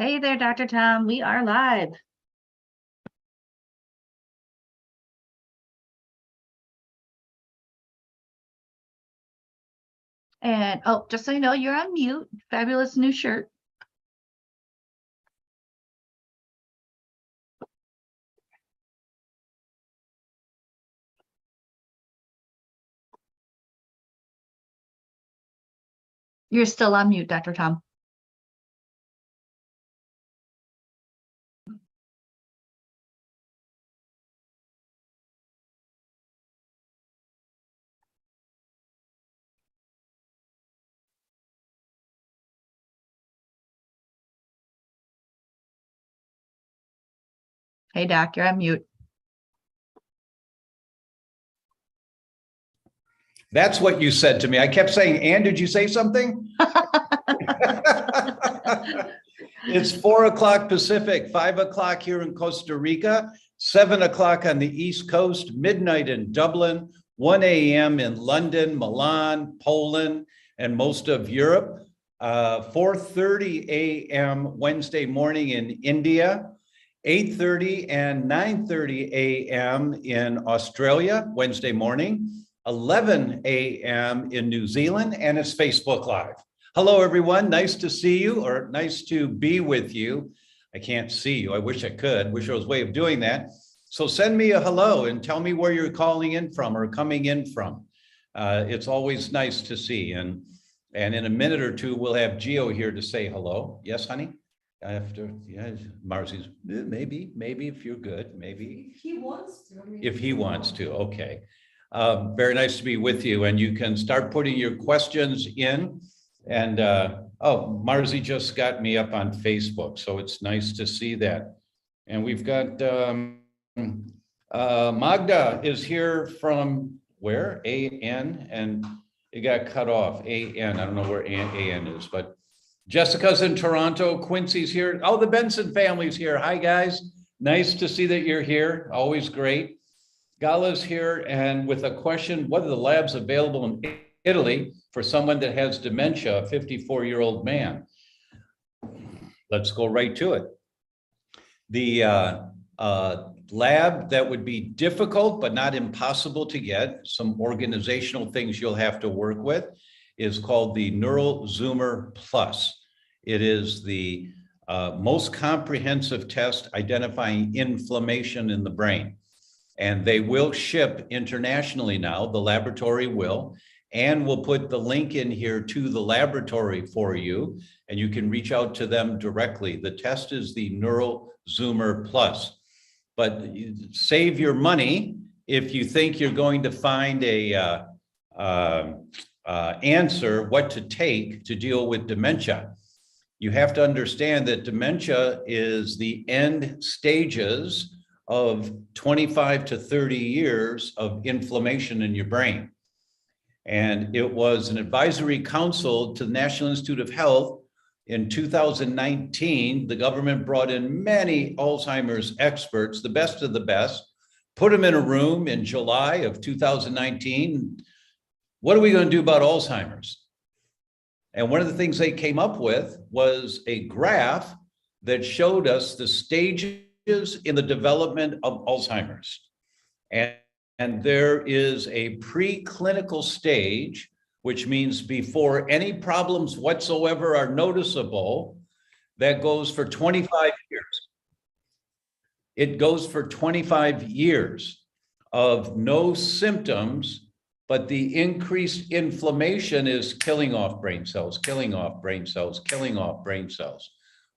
Hey there, Dr. Tom. We are live. And oh, just so you know, you're on mute. Fabulous new shirt. You're still on mute, Dr. Tom. Hey, Doc, you're on mute. That's what you said to me. I kept saying, Ann, did you say something? It's 4 o'clock Pacific, 5 o'clock here in Costa Rica, 7 o'clock on the East Coast, midnight in Dublin, 1 a.m. in London, Milan, Poland, and most of Europe, 4:30 a.m. Wednesday morning in India, 8:30 and 9:30 a.m. in Australia, Wednesday morning, 11 a.m. in New Zealand, and it's Facebook Live. Hello, everyone. Nice to see you, or nice to be with you. I can't see you. I wish I could. Wish there was a way of doing that. So send me a hello and tell me where you're calling in from or coming in from. It's always nice to see. And in a minute or two, we'll have Gio here to say hello. Yes, honey? After, yeah, Marcy's, maybe if you're good, maybe. If he wants to. If he wants to, okay. Very nice to be with you, and you can start putting your questions in. And oh, Marcy just got me up on Facebook, so it's nice to see that. And we've got Magda is here from where? AN, and it got cut off. AN, I don't know where AN is, but Jessica's in Toronto. Quincy's here. Oh, the Benson family's here. Hi, guys. Nice to see that you're here. Always great. Gala's here, and with a question, what are the labs available in Italy for someone that has dementia, a 54-year-old man? Let's go right to it. The lab that would be difficult but not impossible to get, some organizational things you'll have to work with, is called the Neural Zoomer Plus. It is the most comprehensive test identifying inflammation in the brain. And they will ship internationally now, the laboratory will, and we'll put the link in here to the laboratory for you, and you can reach out to them directly. The test is the Neural Zoomer Plus. But save your money if you think you're going to find a answer what to take to deal with dementia. You have to understand that dementia is the end stages of 25 to 30 years of inflammation in your brain. And it was an advisory council to the National Institute of Health in 2019. The government brought in many Alzheimer's experts, the best of the best, put them in a room in July of 2019. What are we going to do about Alzheimer's? And one of the things they came up with was a graph that showed us the stages in the development of Alzheimer's. And there is a preclinical stage, which means before any problems whatsoever are noticeable, that goes for 25 years. It goes for 25 years of no symptoms, but the increased inflammation is killing off brain cells, killing off brain cells, killing off brain cells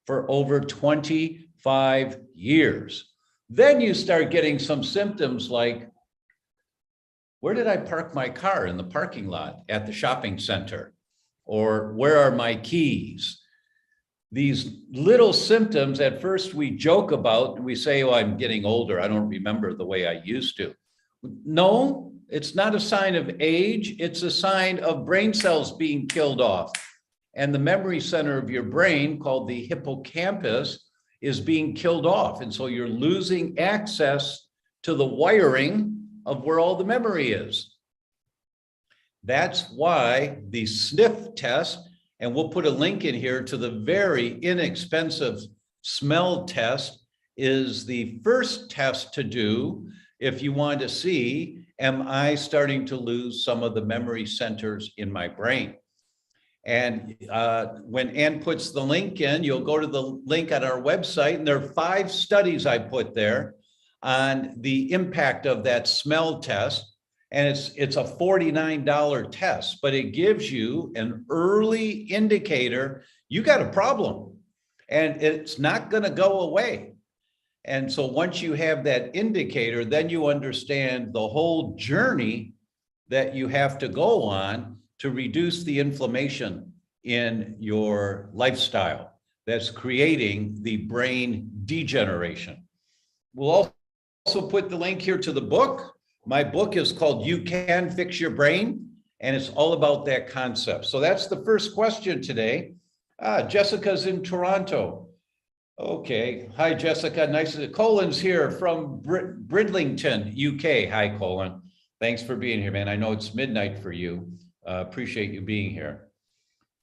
for over 25 years. Then you start getting some symptoms like, where did I park my car in the parking lot at the shopping center? Or where are my keys? These little symptoms, at first we joke about, and we say, oh, I'm getting older. I don't remember the way I used to. No, it's not a sign of age. It's a sign of brain cells being killed off. And the memory center of your brain, called the hippocampus, is being killed off. And so you're losing access to the wiring of where all the memory is. That's why the sniff test And we'll put a link in here to the very inexpensive smell test. Is the first test to do if you want to see, am I starting to lose some of the memory centers in my brain? And when Ann puts the link in, you'll go to the link on our website, and there are 5 studies I put there on the impact of that smell test. And it's a $49 test, but it gives you an early indicator you got a problem, and it's not going to go away. And so once you have that indicator, then you understand the whole journey that you have to go on to reduce the inflammation in your lifestyle that's creating the brain degeneration. We'll also put the link here to the book. My book is called You Can Fix Your Brain, and it's all about that concept. So that's the first question today. Jessica's in Toronto. Okay. Hi, Jessica. Nice to see you. Colin's here from Bridlington, UK. Hi, Colin. Thanks for being here, man. I know it's midnight for you. Appreciate you being here.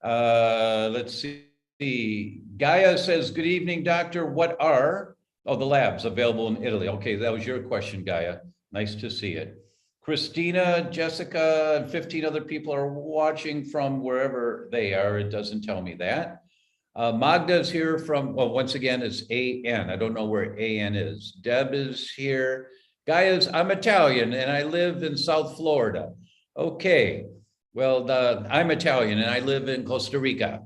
Let's see. Gaia says, good evening, doctor. What are the labs available in Italy? Okay, that was your question, Gaia. Nice to see it. Christina, Jessica, and 15 other people are watching from wherever they are. It doesn't tell me that. Magda's here from, well, once again, it's AN. I don't know where AN is. Deb is here. Gaia's, I'm Italian and I live in South Florida. Okay. Well, I'm Italian and I live in Costa Rica.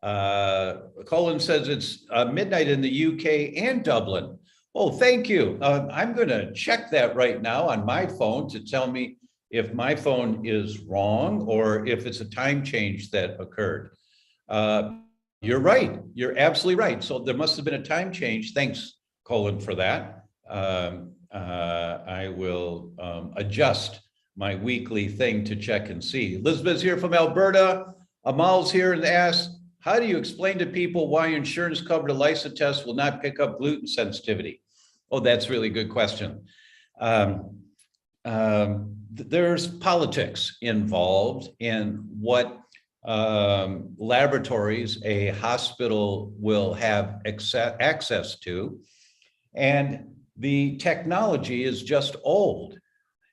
Colin says it's midnight in the UK and Dublin. Oh, thank you. I'm going to check that right now on my phone to tell me if my phone is wrong or if it's a time change that occurred. You're right. You're absolutely right. So there must have been a time change. Thanks, Colin, for that. I will adjust my weekly thing to check and see. Elizabeth's here from Alberta. Amal's here and asks, how do you explain to people why insurance covered ELISA tests will not pick up gluten sensitivity? Oh, that's a really good question. There's politics involved in what laboratories a hospital will have access to. And the technology is just old.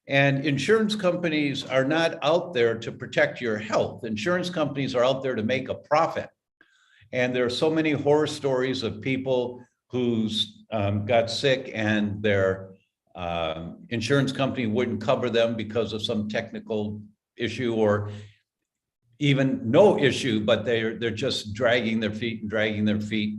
And insurance companies are not out there to protect your health. Insurance companies are out there to make a profit. And there are so many horror stories of people who's got sick and their insurance company wouldn't cover them because of some technical issue or even no issue, but they're just dragging their feet and dragging their feet.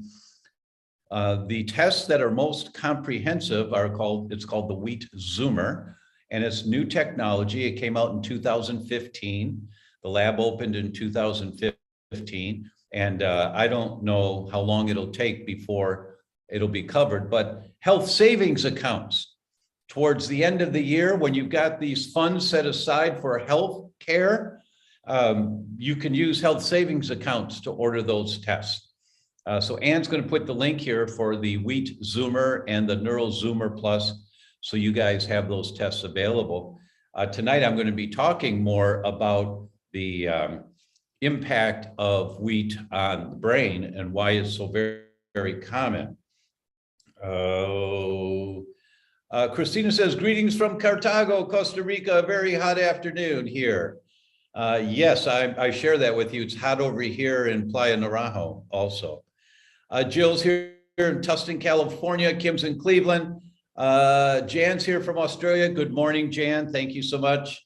The tests that are most comprehensive are it's called the Wheat Zoomer, and it's new technology. It came out in 2015. The lab opened in 2015, and I don't know how long it'll take before it'll be covered, but health savings accounts towards the end of the year, when you've got these funds set aside for health care, you can use health savings accounts to order those tests. So Ann's going to put the link here for the Wheat Zoomer and the Neural Zoomer Plus, so you guys have those tests available. Tonight, I'm going to be talking more about the impact of wheat on the brain and why it's so very, very common. Christina says, greetings from Cartago, Costa Rica. A very hot afternoon here. Yes, I share that with you. It's hot over here in Playa Naranjo also. Jill's here in Tustin, California. Kim's in Cleveland. Jan's here from Australia. Good morning, Jan. Thank you so much.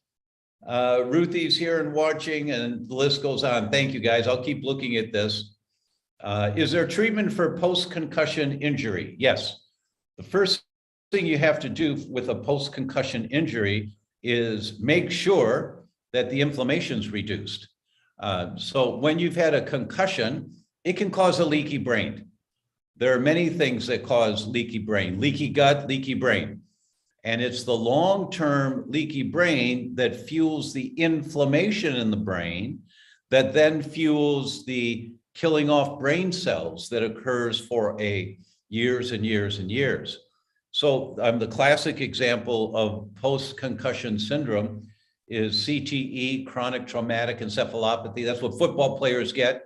Ruthie's here and watching, and the list goes on. Thank you, guys. I'll keep looking at this. Is there treatment for post-concussion injury? Yes. The first thing you have to do with a post-concussion injury is make sure that the inflammation is reduced. So when you've had a concussion, it can cause a leaky brain. There are many things that cause leaky brain, leaky gut, leaky brain. And it's the long-term leaky brain that fuels the inflammation in the brain that then fuels the killing off brain cells that occurs for years and years and years. So the classic example of post-concussion syndrome is CTE, chronic traumatic encephalopathy. That's what football players get.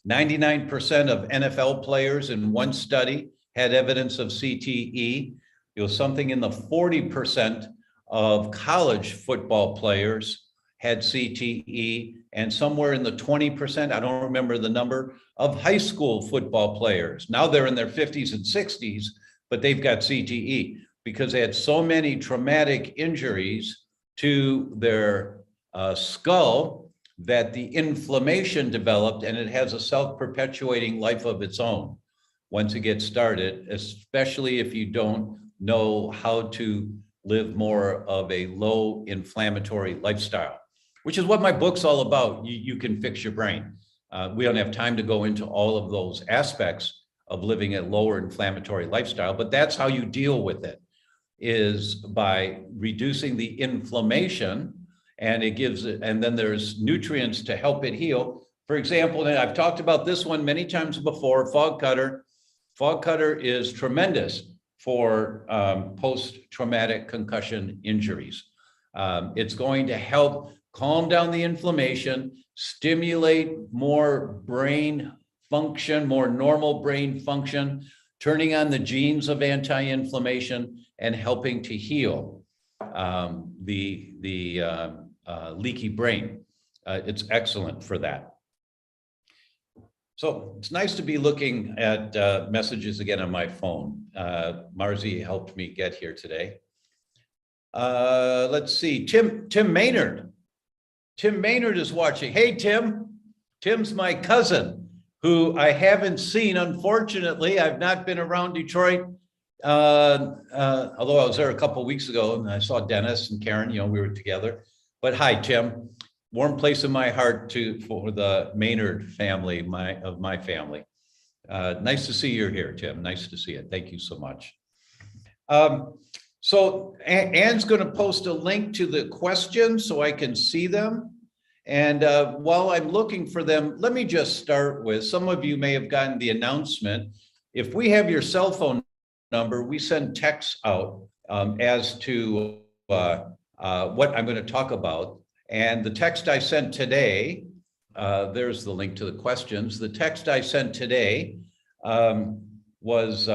99% of NFL players in one study had evidence of CTE. It was something in the 40% of college football players had CTE, and somewhere in the 20%, I don't remember the number, of high school football players. Now they're in their 50s and 60s, but they've got CTE because they had so many traumatic injuries to their skull that the inflammation developed, and it has a self-perpetuating life of its own once it gets started, especially if you don't know how to live more of a low inflammatory lifestyle, which is what my book's all about. You can fix your brain. We don't have time to go into all of those aspects of living a lower inflammatory lifestyle, but that's how you deal with it, is by reducing the inflammation, and it gives it, and then there's nutrients to help it heal. For example, and I've talked about this one many times before, fog cutter. Fog cutter is tremendous for post-traumatic concussion injuries. It's going to help calm down the inflammation, stimulate more brain function, more normal brain function, turning on the genes of anti-inflammation and helping to heal the leaky brain. It's excellent for that. So it's nice to be looking at messages again on my phone. Marzi helped me get here today. Let's see, Tim Maynard. Tim Maynard is watching. Hey, Tim. Tim's my cousin who I haven't seen, unfortunately. I've not been around Detroit, although I was there a couple of weeks ago and I saw Dennis and Karen, you know, we were together. But hi, Tim. Warm place in my heart for the Maynard family, my family. Nice to see you here, Tim. Nice to see you. Thank you so much. So Ann's going to post a link to the questions so I can see them. And while I'm looking for them, let me just start with, some of you may have gotten the announcement. If we have your cell phone number, we send texts out as to what I'm going to talk about. And the text I sent today, there's the link to the questions. The text I sent today was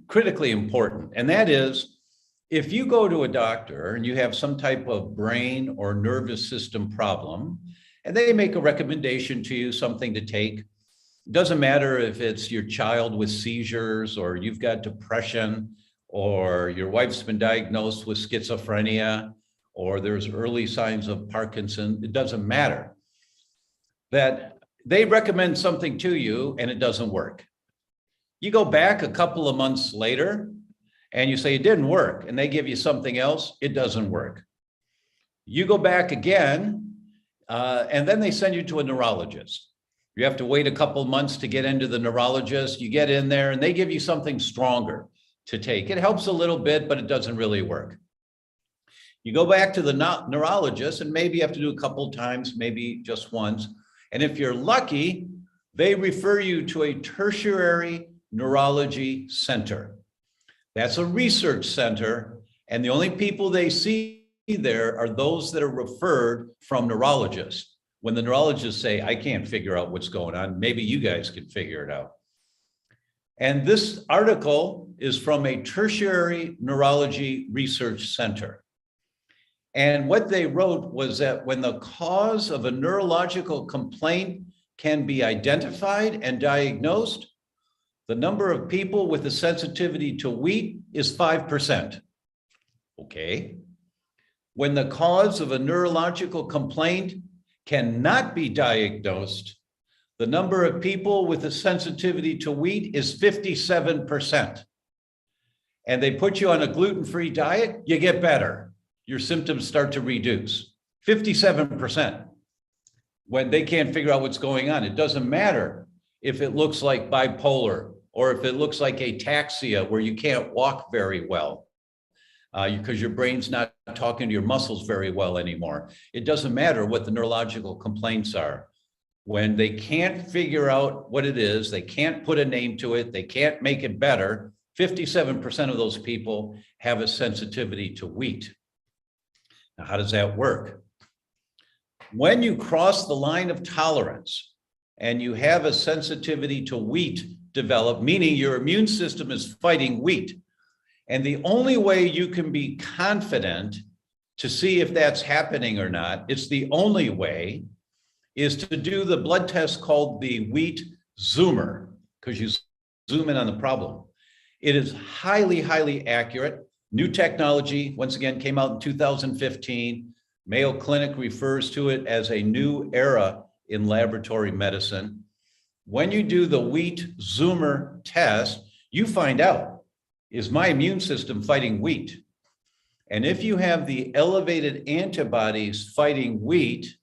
critically important. And that is, if you go to a doctor and you have some type of brain or nervous system problem, and they make a recommendation to you, something to take, it doesn't matter if it's your child with seizures, or you've got depression, or your wife's been diagnosed with schizophrenia, or there's early signs of Parkinson, it doesn't matter. That they recommend something to you and it doesn't work. You go back a couple of months later and you say it didn't work, and they give you something else, it doesn't work. You go back again, and then they send you to a neurologist. You have to wait a couple of months to get into the neurologist. You get in there and they give you something stronger to take. It helps a little bit, but it doesn't really work. You go back to the neurologist, and maybe you have to do a couple of times, maybe just once. And if you're lucky, they refer you to a tertiary neurology center. That's a research center, and the only people they see there are those that are referred from neurologists. When the neurologists say, I can't figure out what's going on, maybe you guys can figure it out. And this article is from a tertiary neurology research center. And what they wrote was that when the cause of a neurological complaint can be identified and diagnosed, the number of people with a sensitivity to wheat is 5%. Okay. When the cause of a neurological complaint cannot be diagnosed, the number of people with a sensitivity to wheat is 57%. And they put you on a gluten-free diet, you get better. Your symptoms start to reduce. 57%. When they can't figure out what's going on, it doesn't matter if it looks like bipolar or if it looks like ataxia where you can't walk very well because your brain's not talking to your muscles very well anymore. It doesn't matter what the neurological complaints are. When they can't figure out what it is, they can't put a name to it, they can't make it better, 57% of those people have a sensitivity to wheat. Now, how does that work? When you cross the line of tolerance and you have a sensitivity to wheat develop, meaning your immune system is fighting wheat, and the only way you can be confident to see if that's happening or not, it's the only way, is to do the blood test called the wheat zoomer, because you zoom in on the problem. It is highly, highly accurate. New technology, once again, came out in 2015. Mayo Clinic refers to it as a new era in laboratory medicine. When you do the wheat zoomer test, you find out, is my immune system fighting wheat? And if you have the elevated antibodies fighting wheat,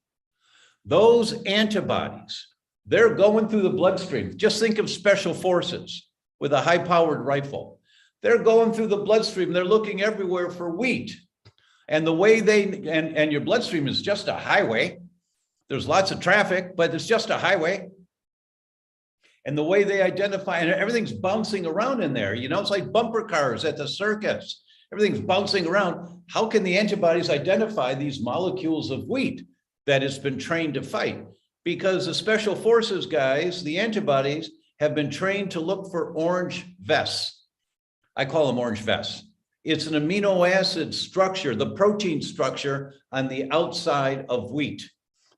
those antibodies, they're going through the bloodstream. Just think of special forces with a high-powered rifle. They're going through the bloodstream. They're looking everywhere for wheat. And the way and your bloodstream is just a highway. There's lots of traffic, but it's just a highway. And the way they identify, and everything's bouncing around in there. You know, it's like bumper cars at the circus. Everything's bouncing around. How can the antibodies identify these molecules of wheat that it's been trained to fight? Because the special forces guys, the antibodies, have been trained to look for orange vests. I call them orange vests. It's an amino acid structure, the protein structure on the outside of wheat.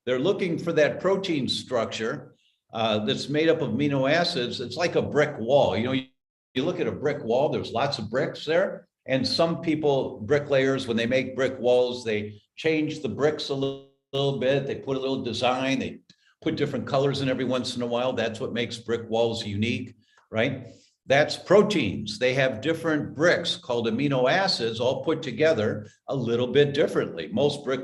They're looking for that protein structure that's made up of amino acids. It's like a brick wall. You know, you look at a brick wall, there's lots of bricks there. And some people, bricklayers, when they make brick walls, they change the bricks a little bit. They put a little design. They put different colors in every once in a while. That's what makes brick walls unique, right? That's proteins. They have different bricks called amino acids all put together a little bit differently. Most brick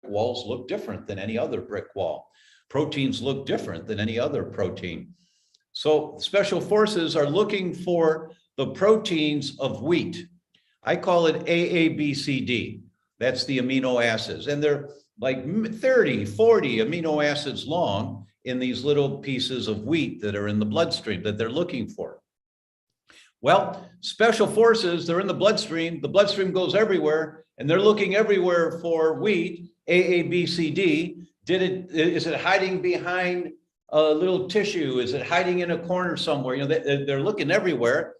walls look different than any other brick wall. Proteins look different than any other protein. So special forces are looking for the proteins of wheat. I call it AABCD. That's the amino acids. And they're like 30, 40 amino acids long in these little pieces of wheat that are in the bloodstream that they're looking for. Well, special forces, they're in the bloodstream goes everywhere, and they're looking everywhere for wheat, AABCD. Is it hiding behind a little tissue? Is it hiding in a corner somewhere? You know, they're looking everywhere.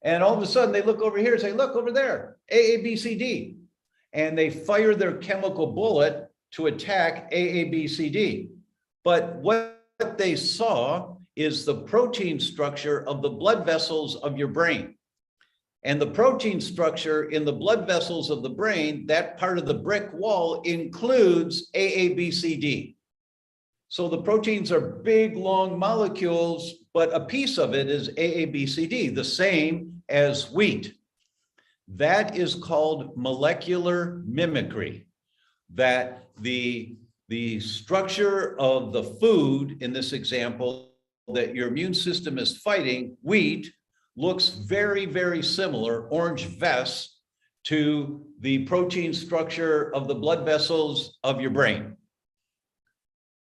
And all of a sudden they look over here and say, look over there, AABCD. And they fire their chemical bullet to attack AABCD. But what they saw is the protein structure of the blood vessels of your brain. And the protein structure in the blood vessels of the brain, that part of the brick wall includes AABCD. So the proteins are big, long molecules, but a piece of it is AABCD, the same as wheat. That is called molecular mimicry, that the structure of the food, in this example, that your immune system is fighting, wheat, looks very, very similar, orange vests, to the protein structure of the blood vessels of your brain.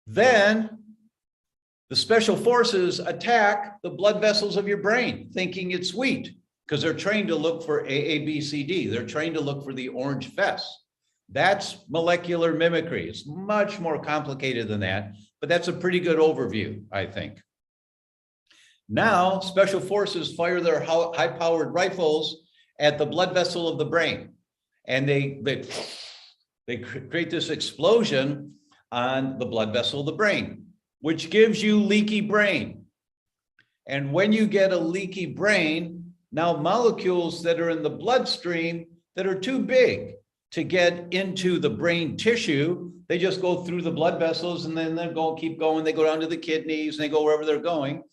Then the special forces attack the blood vessels of your brain, thinking it's wheat, because they're trained to look for AABCD. They're trained to look for the orange vests. That's molecular mimicry. It's much more complicated than that, but that's a pretty good overview, I think. Now, special forces fire their high-powered rifles at the blood vessel of the brain, and they create this explosion on the blood vessel of the brain, which gives you leaky brain. And when you get a leaky brain, now molecules that are in the bloodstream that are too big to get into the brain tissue, they just go through the blood vessels and then they keep going. They go down to the kidneys and they go wherever they're going.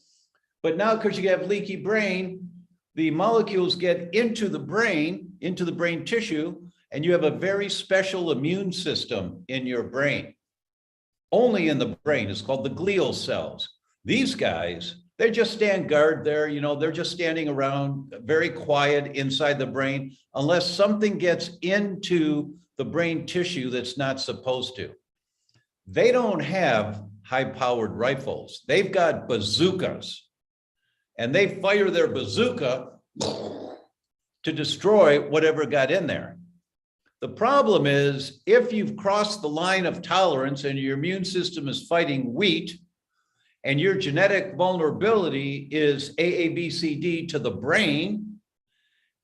But now, because you have leaky brain, the molecules get into the brain tissue, and you have a very special immune system in your brain. Only in the brain. It's called the glial cells. These guys, they just stand guard there. You know, they're just standing around, very quiet inside the brain, unless something gets into the brain tissue that's not supposed to. They don't have high-powered rifles. They've got bazookas. And they fire their bazooka to destroy whatever got in there. The problem is if you've crossed the line of tolerance and your immune system is fighting wheat and your genetic vulnerability is AABCD to the brain,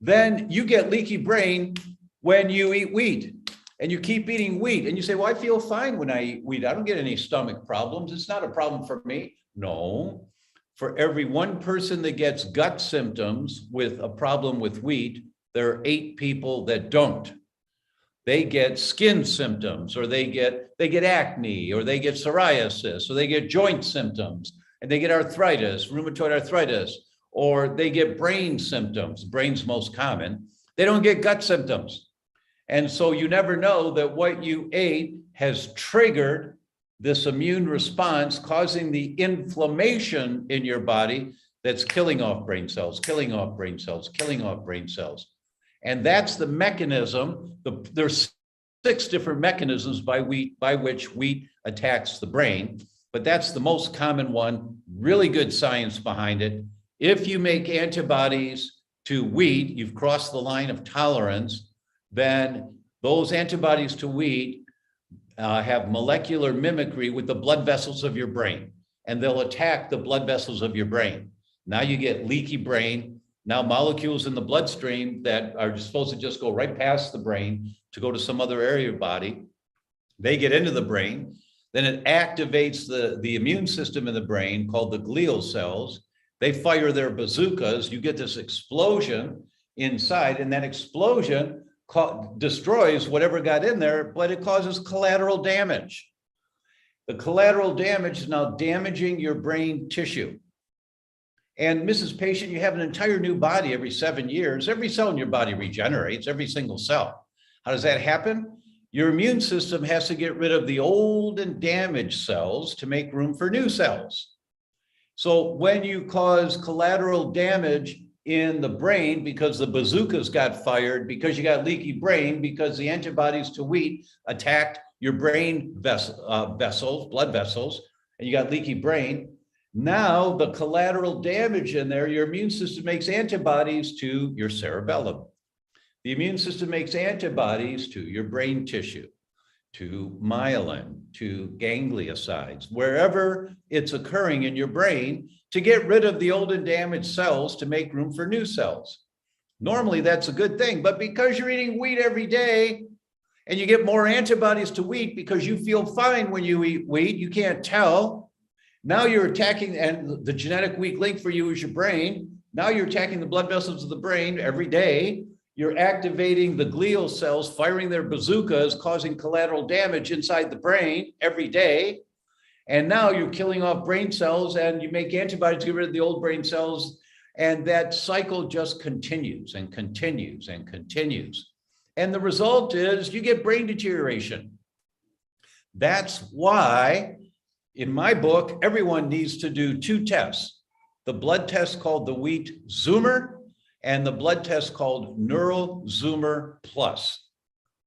then you get leaky brain when you eat wheat and you keep eating wheat and you say, well, I feel fine when I eat wheat. I don't get any stomach problems. It's not a problem for me. No, for every one person that gets gut symptoms with a problem with wheat, there are 8 people that don't. They get skin symptoms, or they get acne, or they get psoriasis, or they get joint symptoms, and they get arthritis, rheumatoid arthritis, or they get brain symptoms. Brain's most common. They don't get gut symptoms. And so you never know that what you ate has triggered this immune response, causing the inflammation in your body that's killing off brain cells, killing off brain cells, killing off brain cells. And that's the mechanism. There's 6 different mechanisms by which wheat attacks the brain, but that's the most common one. Really good science behind it. If you make antibodies to wheat, you've crossed the line of tolerance, then those antibodies to wheat have molecular mimicry with the blood vessels of your brain, and they'll attack the blood vessels of your brain. Now you get leaky brain. Now molecules in the bloodstream that are supposed to just go right past the brain to go to some other area of your body, they get into the brain. Then it activates the immune system in the brain called the glial cells. They fire their bazookas. You get this explosion inside, and that explosion destroys whatever got in there, but it causes collateral damage. The collateral damage is now damaging your brain tissue. And Mrs. Patient, you have an entire new body every 7 years. Every cell in your body regenerates, every single cell. How does that happen? Your immune system has to get rid of the old and damaged cells to make room for new cells. So when you cause collateral damage in the brain because the bazookas got fired, because you got leaky brain, because the antibodies to wheat attacked your brain vessels, blood vessels, and you got leaky brain, now the collateral damage in there, your immune system makes antibodies to your cerebellum. The immune system makes antibodies to your brain tissue, to myelin, to gangliosides, wherever it's occurring in your brain, to get rid of the old and damaged cells to make room for new cells. Normally that's a good thing, but because you're eating wheat every day and you get more antibodies to wheat because you feel fine when you eat wheat, you can't tell. Now you're attacking, and the genetic weak link for you is your brain. Now you're attacking the blood vessels of the brain every day. You're activating the glial cells, firing their bazookas, causing collateral damage inside the brain every day. And now you're killing off brain cells, and you make antibodies to get rid of the old brain cells. And that cycle just continues and continues and continues. And the result is you get brain deterioration. That's why, in my book, everyone needs to do 2 tests. The blood test called the Wheat Zoomer and the blood test called Neural Zoomer Plus.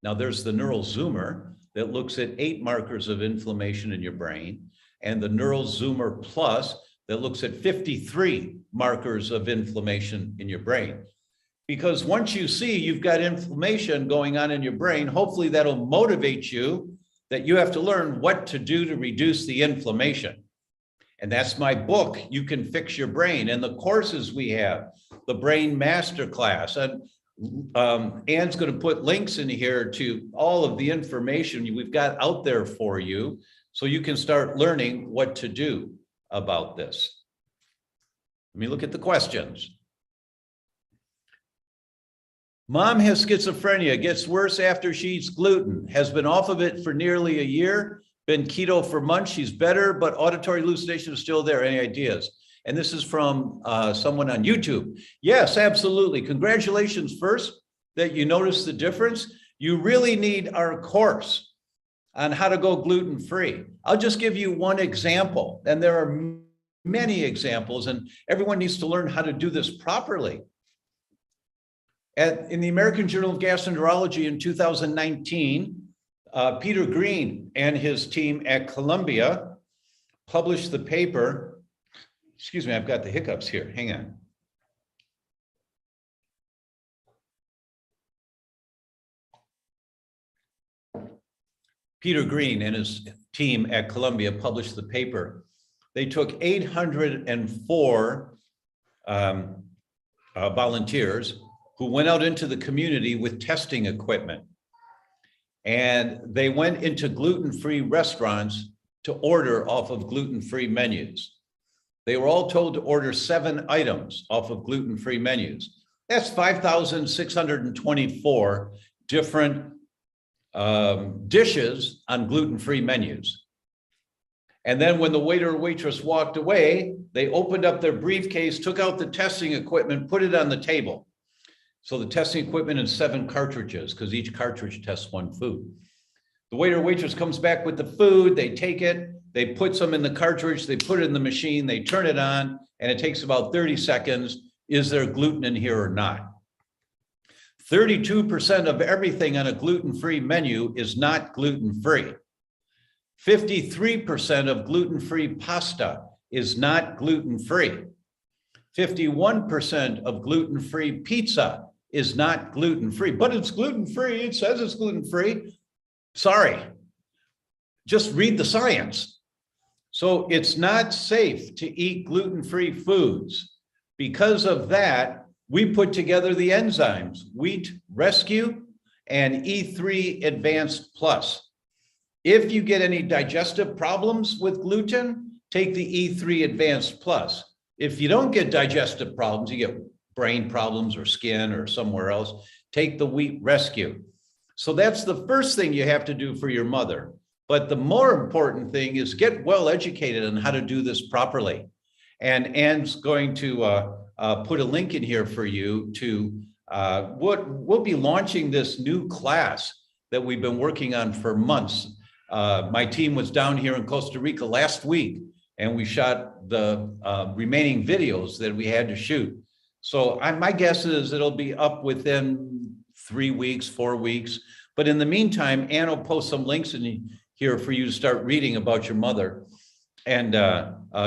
Now there's the Neural Zoomer that looks at 8 markers of inflammation in your brain, and the Neural Zoomer Plus that looks at 53 markers of inflammation in your brain. Because once you see you've got inflammation going on in your brain, hopefully that'll motivate you that you have to learn what to do to reduce the inflammation. And that's my book, You Can Fix Your Brain, and the courses we have, the Brain Masterclass. And Ann's going to put links in here to all of the information we've got out there for you, so you can start learning what to do about this. Let me look at the questions. Mom has schizophrenia, gets worse after she eats gluten, has been off of it for nearly a year, been keto for months, she's better, but auditory hallucination is still there. Any ideas? And this is from someone on YouTube. Yes, absolutely. Congratulations first that you noticed the difference. You really need our course on how to go gluten-free. I'll just give you one example, and there are many examples, and everyone needs to learn how to do this properly. In the American Journal of Gastroenterology in 2019, Peter Green and his team at Columbia published the paper. Excuse me, I've got the hiccups here. Hang on. Peter Green and his team at Columbia published the paper. They took 804 volunteers who went out into the community with testing equipment. And they went into gluten-free restaurants to order off of gluten-free menus. They were all told to order 7 items off of gluten-free menus. That's 5,624 different dishes on gluten-free menus. And then when the waiter or waitress walked away, they opened up their briefcase, took out the testing equipment, put it on the table. So the testing equipment in 7 cartridges, because each cartridge tests 1 food. The waiter or waitress comes back with the food, they take it, they put some in the cartridge, they put it in the machine, they turn it on, and it takes about 30 seconds. Is there gluten in here or not? 32% of everything on a gluten-free menu is not gluten-free. 53% of gluten-free pasta is not gluten-free. 51% of gluten-free pizza is not gluten-free, but it's gluten-free. It says it's gluten-free. Sorry, just read the science. So it's not safe to eat gluten-free foods. Because of that, we put together the enzymes, Wheat Rescue and E3 Advanced Plus. If you get any digestive problems with gluten, take the E3 Advanced Plus. If you don't get digestive problems, you get brain problems or skin or somewhere else, take the Wheat Rescue. So that's the first thing you have to do for your mother. But the more important thing is get well educated on how to do this properly. And Anne's going to put a link in here for you to we'll be launching this new class that we've been working on for months. My team was down here in Costa Rica last week, and we shot the remaining videos that we had to shoot. So my guess is it'll be up within 3 weeks, 4 weeks. But in the meantime, Anne will post some links in here for you to start reading about your mother. And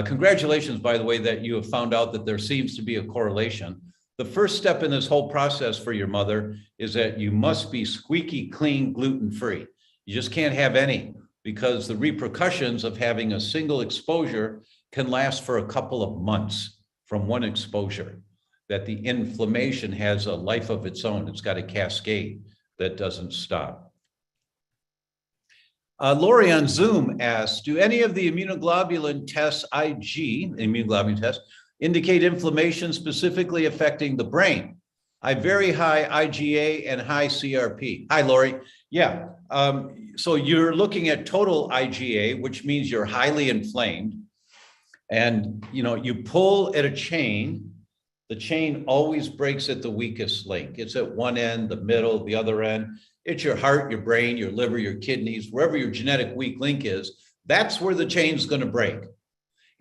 congratulations, by the way, that you have found out that there seems to be a correlation. The first step in this whole process for your mother is that you must be squeaky clean gluten-free. You just can't have any, because the repercussions of having a single exposure can last for a couple of months from one exposure, that the inflammation has a life of its own. It's got a cascade that doesn't stop. Lori on Zoom asks, do any of the immunoglobulin tests, immunoglobulin tests, indicate inflammation specifically affecting the brain? I have very high IgA and high CRP. Hi, Lori. Yeah, so you're looking at total IgA, which means you're highly inflamed. And, you know, you pull at a chain, the chain always breaks at the weakest link. It's at one end, the middle, the other end. It's your heart, your brain, your liver, your kidneys, wherever your genetic weak link is, that's where the chain's going to break.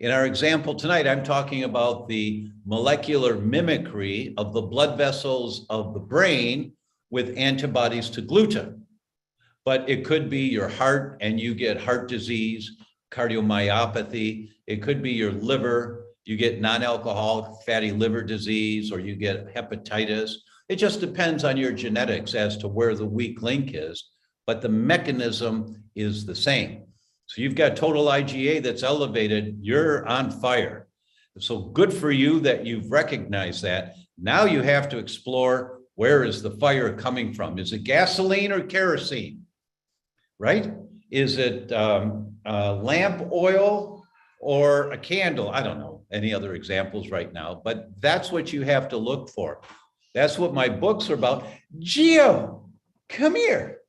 In our example tonight, I'm talking about the molecular mimicry of the blood vessels of the brain with antibodies to gluten. But it could be your heart and you get heart disease, cardiomyopathy. It could be your liver, you get non-alcoholic fatty liver disease, or you get hepatitis. It just depends on your genetics as to where the weak link is, but the mechanism is the same. So you've got total IgA that's elevated, you're on fire. So good for you that you've recognized that. Now you have to explore, where is the fire coming from? Is it gasoline or kerosene, right? Is it lamp oil or a candle? I don't know any other examples right now, but that's what you have to look for. That's what my books are about. Gio, come here.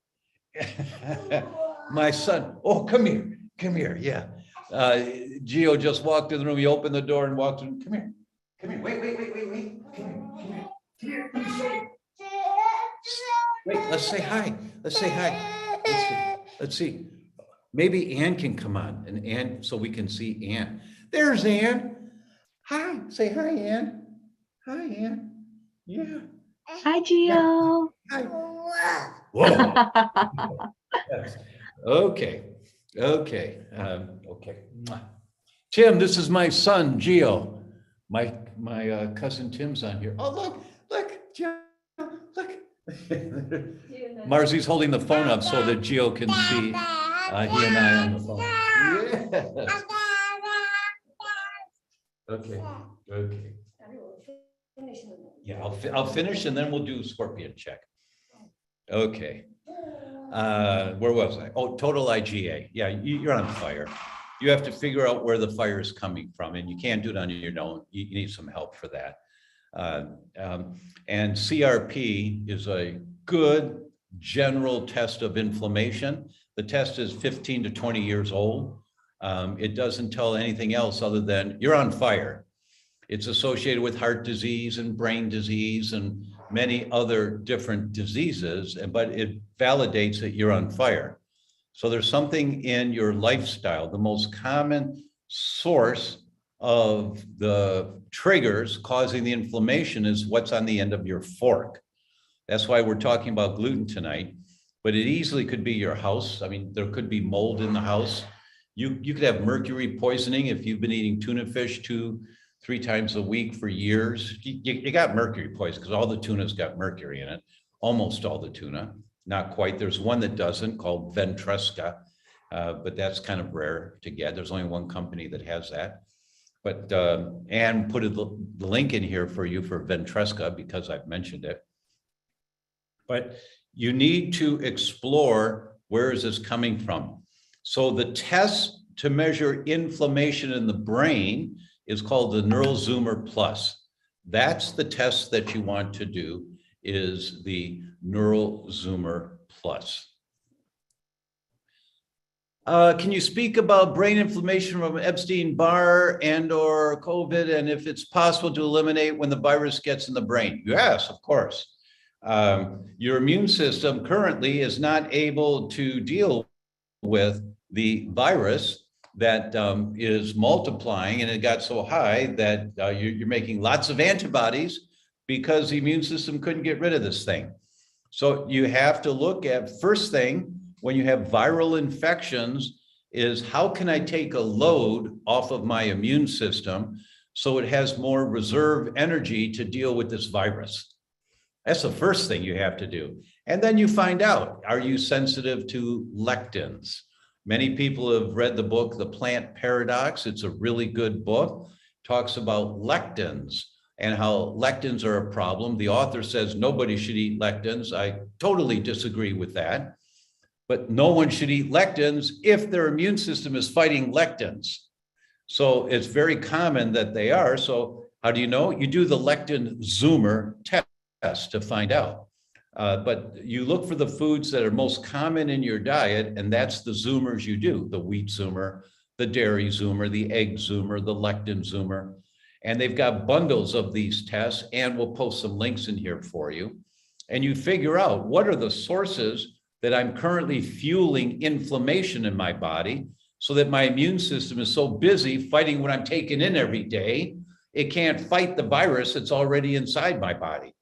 My son, oh, come here, yeah. Gio just walked in the room, he opened the door and walked in, come here, wait, come here. Wait, let's say hi, let's see. Maybe Ann can come on, and Ann, so we can see Ann. There's Ann. Hi, say hi, Ann. Hi, Ann. Yeah. Hi, Gio. Hi. Whoa. Okay. Tim, this is my son, Gio. My cousin Tim's on here. Oh, look, Gio, look. Marzi's holding the phone up so that Gio can see. He and I on the phone. Yes. Okay. Okay. Yeah, I'll finish and then we'll do scorpion check. Okay. Where was I? Oh, total IgA. Yeah, you're on fire. You have to figure out where the fire is coming from, and you can't do it on your own. You need some help for that. And CRP is a good general test of inflammation. The test is 15 to 20 years old. It doesn't tell anything else other than you're on fire. It's associated with heart disease and brain disease and many other different diseases, but it validates that you're on fire. So there's something in your lifestyle. The most common source of the triggers causing the inflammation is what's on the end of your fork. That's why we're talking about gluten tonight, but it easily could be your house. I mean, there could be mold in the house. You could have mercury poisoning if you've been eating tuna fish 2-3 times a week for years. You got mercury poisoning because all the tuna's got mercury in it, almost all the tuna, not quite. There's one that doesn't, called Ventresca, but that's kind of rare to get. There's only one company that has that. But Anne put the link in here for you for Ventresca because I've mentioned it. But you need to explore where is this coming from. So the test to measure inflammation in the brain is called the Neural Zoomer Plus. That's the test that you want to do, is the Neural Zoomer Plus. Can you speak about brain inflammation from Epstein-Barr and/or COVID, and if it's possible to eliminate when the virus gets in the brain? Yes, of course. Your immune system currently is not able to deal with the virus that is multiplying, and it got so high that you're making lots of antibodies because the immune system couldn't get rid of this thing. So you have to look at, first thing, when you have viral infections, is how can I take a load off of my immune system so it has more reserve energy to deal with this virus? That's the first thing you have to do. And then you find out, are you sensitive to lectins? Many people have read the book, The Plant Paradox. It's a really good book. Talks about lectins and how lectins are a problem. The author says nobody should eat lectins. I totally disagree with that. But no one should eat lectins if their immune system is fighting lectins. So it's very common that they are. So how do you know? You do the lectin zoomer test to find out. But you look for the foods that are most common in your diet, and that's the zoomers you do, the wheat zoomer, the dairy zoomer, the egg zoomer, the lectin zoomer. And they've got bundles of these tests, and we'll post some links in here for you. And you figure out what are the sources that I'm currently fueling inflammation in my body so that my immune system is so busy fighting what I'm taking in every day, it can't fight the virus that's already inside my body.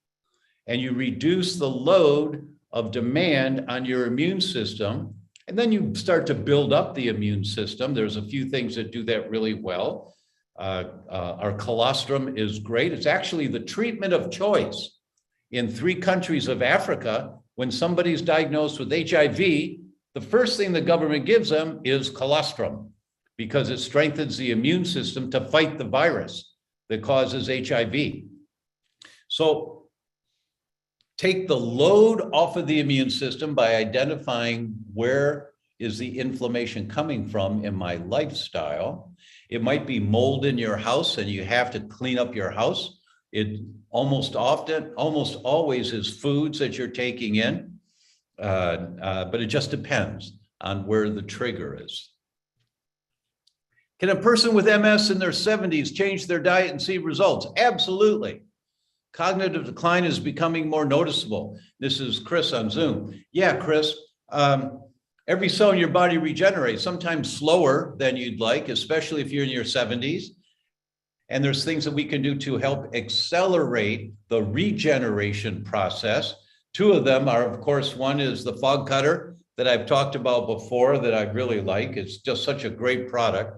And you reduce the load of demand on your immune system, and then you start to build up the immune system. There's a few things that do that really well. Our colostrum is great. It's actually the treatment of choice. In 3 countries of Africa, when somebody's diagnosed with HIV, the first thing the government gives them is colostrum because it strengthens the immune system to fight the virus that causes HIV. So take the load off of the immune system by identifying where is the inflammation coming from in my lifestyle. It might be mold in your house and you have to clean up your house. It almost always is foods that you're taking in, but it just depends on where the trigger is. Can a person with MS in their 70s change their diet and see results? Absolutely. Cognitive decline is becoming more noticeable. This is Chris on Zoom. Yeah, Chris, every cell in your body regenerates, sometimes slower than you'd like, especially if you're in your 70s. And there's things that we can do to help accelerate the regeneration process. 2 of them are, of course, one is the fog cutter that I've talked about before that I really like. It's just such a great product.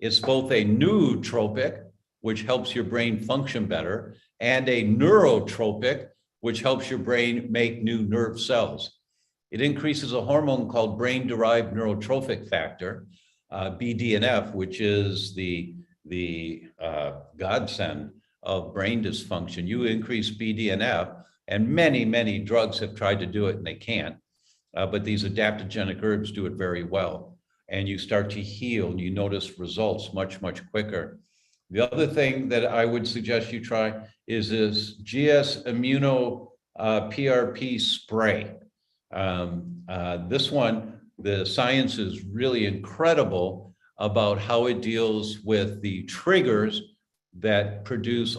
It's both a nootropic, which helps your brain function better, and a neurotropic, which helps your brain make new nerve cells. It increases a hormone called brain-derived neurotrophic factor, BDNF, which is the godsend of brain dysfunction. You increase BDNF, and many drugs have tried to do it and they can't. But these adaptogenic herbs do it very well. And you start to heal and you notice results much quicker. The other thing that I would suggest you try is this GS Immuno PRP spray. This one, the science is really incredible about how it deals with the triggers that produce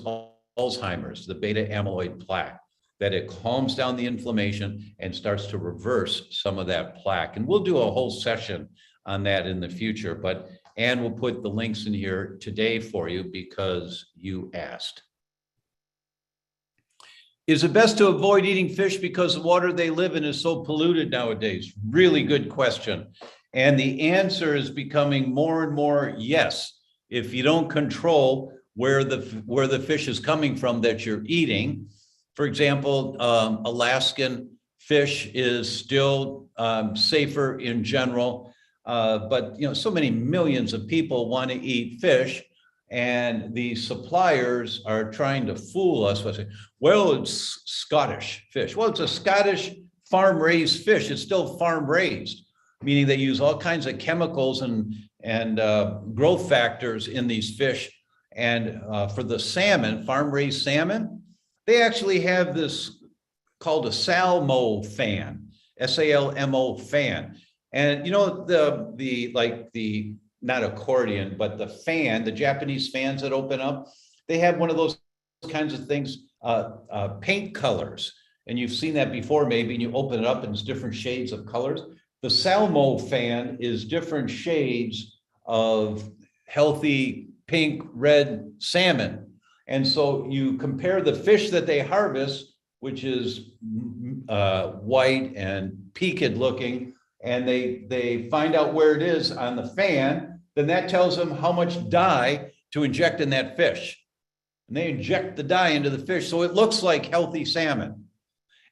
Alzheimer's, the beta amyloid plaque, that it calms down the inflammation and starts to reverse some of that plaque. And we'll do a whole session on that in the future, but Ann will put the links in here today for you because you asked. Is it best to avoid eating fish because the water they live in is so polluted nowadays? Really good question. And the answer is becoming more and more yes. If you don't control where the fish is coming from that you're eating, for example, Alaskan fish is still safer in general, but so many millions of people want to eat fish. And the suppliers are trying to fool us by saying, well, it's Scottish fish. Well, it's a Scottish farm-raised fish. It's still farm-raised, meaning they use all kinds of chemicals and growth factors in these fish. And for the salmon, farm-raised salmon, they actually have this called a salmo fan, SALMO fan. And the not accordion, but the fan, the Japanese fans that open up, they have one of those kinds of things, paint colors. And you've seen that before maybe, and you open it up and it's different shades of colors. The Salmo fan is different shades of healthy pink, red salmon. And so you compare the fish that they harvest, which is white and peaked looking, and they find out where it is on the fan, then that tells them how much dye to inject in that fish. And they inject the dye into the fish so it looks like healthy salmon.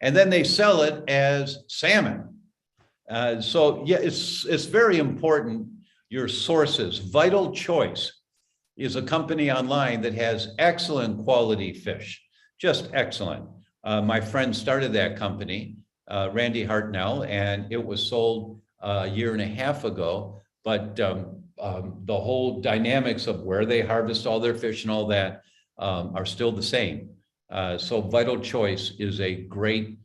And then they sell it as salmon. So yeah, it's very important, your sources. Vital Choice is a company online that has excellent quality fish, just excellent. My friend started that company, Randy Hartnell, and it was sold a year and a half ago. But the whole dynamics of where they harvest all their fish and all that are still the same. So Vital Choice is a great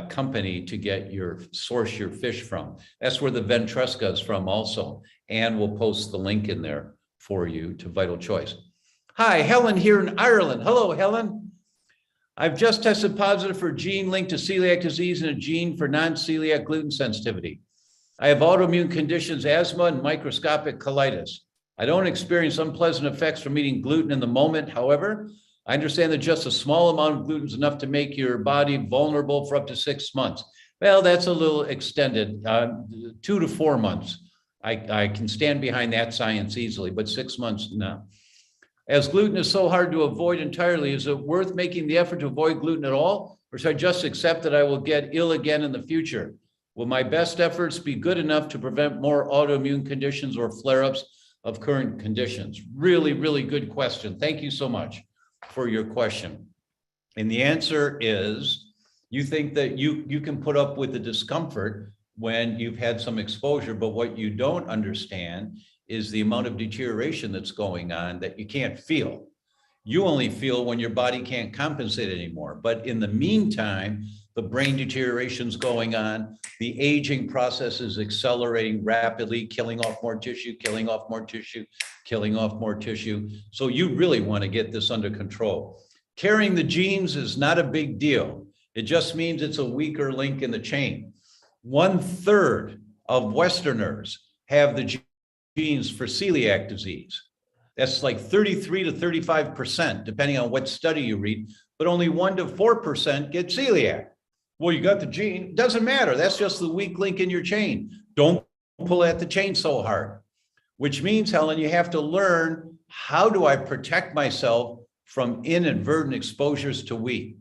company to source your fish from. That's where the Ventresca is from also. And we'll post the link in there for you to Vital Choice. Hi, Helen here in Ireland. Hello, Helen. I've just tested positive for a gene linked to celiac disease and a gene for non-celiac gluten sensitivity. I have autoimmune conditions, asthma, and microscopic colitis. I don't experience unpleasant effects from eating gluten in the moment. However, I understand that just a small amount of gluten is enough to make your body vulnerable for up to 6 months. Well, that's a little extended, 2 to 4 months. I can stand behind that science easily, but 6 months, no. As gluten is so hard to avoid entirely, is it worth making the effort to avoid gluten at all? Or should I just accept that I will get ill again in the future? Will my best efforts be good enough to prevent more autoimmune conditions or flare-ups of current conditions? Really, really good question. Thank you so much for your question. And the answer is, you think that you can put up with the discomfort when you've had some exposure, but what you don't understand is the amount of deterioration that's going on that you can't feel. You only feel when your body can't compensate anymore. But in the meantime, the brain deterioration's going on, the aging process is accelerating rapidly, killing off more tissue, killing off more tissue, killing off more tissue. So you really want to get this under control. Carrying the genes is not a big deal. It just means it's a weaker link in the chain. 1/3 of Westerners have the genes for celiac disease. That's like 33 to 35%, depending on what study you read, but only 1 to 4% get celiac. Well, you got the gene, doesn't matter. That's just the weak link in your chain. Don't pull at the chain so hard, which means, Helen, you have to learn, how do I protect myself from inadvertent exposures to wheat?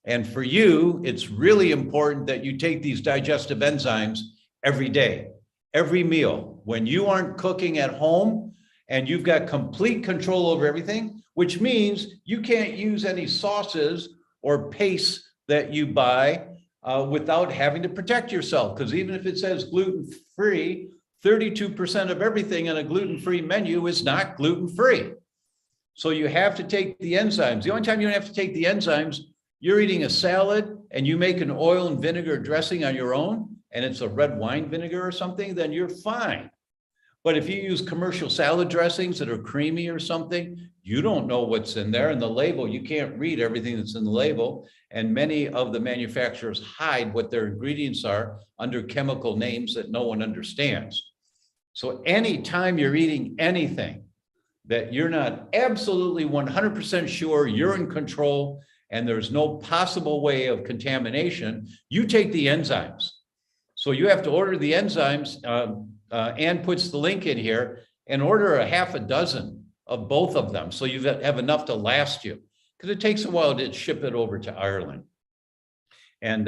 And for you, it's really important that you take these digestive enzymes every day, every meal. When you aren't cooking at home and you've got complete control over everything, which means you can't use any sauces or pastes that you buy without having to protect yourself. Because even if it says gluten-free, 32% of everything on a gluten-free menu is not gluten-free. So you have to take the enzymes. The only time you don't have to take the enzymes, you're eating a salad and you make an oil and vinegar dressing on your own, and it's a red wine vinegar or something, then you're fine. But if you use commercial salad dressings that are creamy or something, you don't know what's in there. And the label, you can't read everything that's in the label. And many of the manufacturers hide what their ingredients are under chemical names that no one understands. So anytime you're eating anything that you're not absolutely 100% sure you're in control and there's no possible way of contamination, you take the enzymes. So you have to order the enzymes. Ann puts the link in here, and order a half a dozen of both of them so you have enough to last you, because it takes a while to ship it over to Ireland. And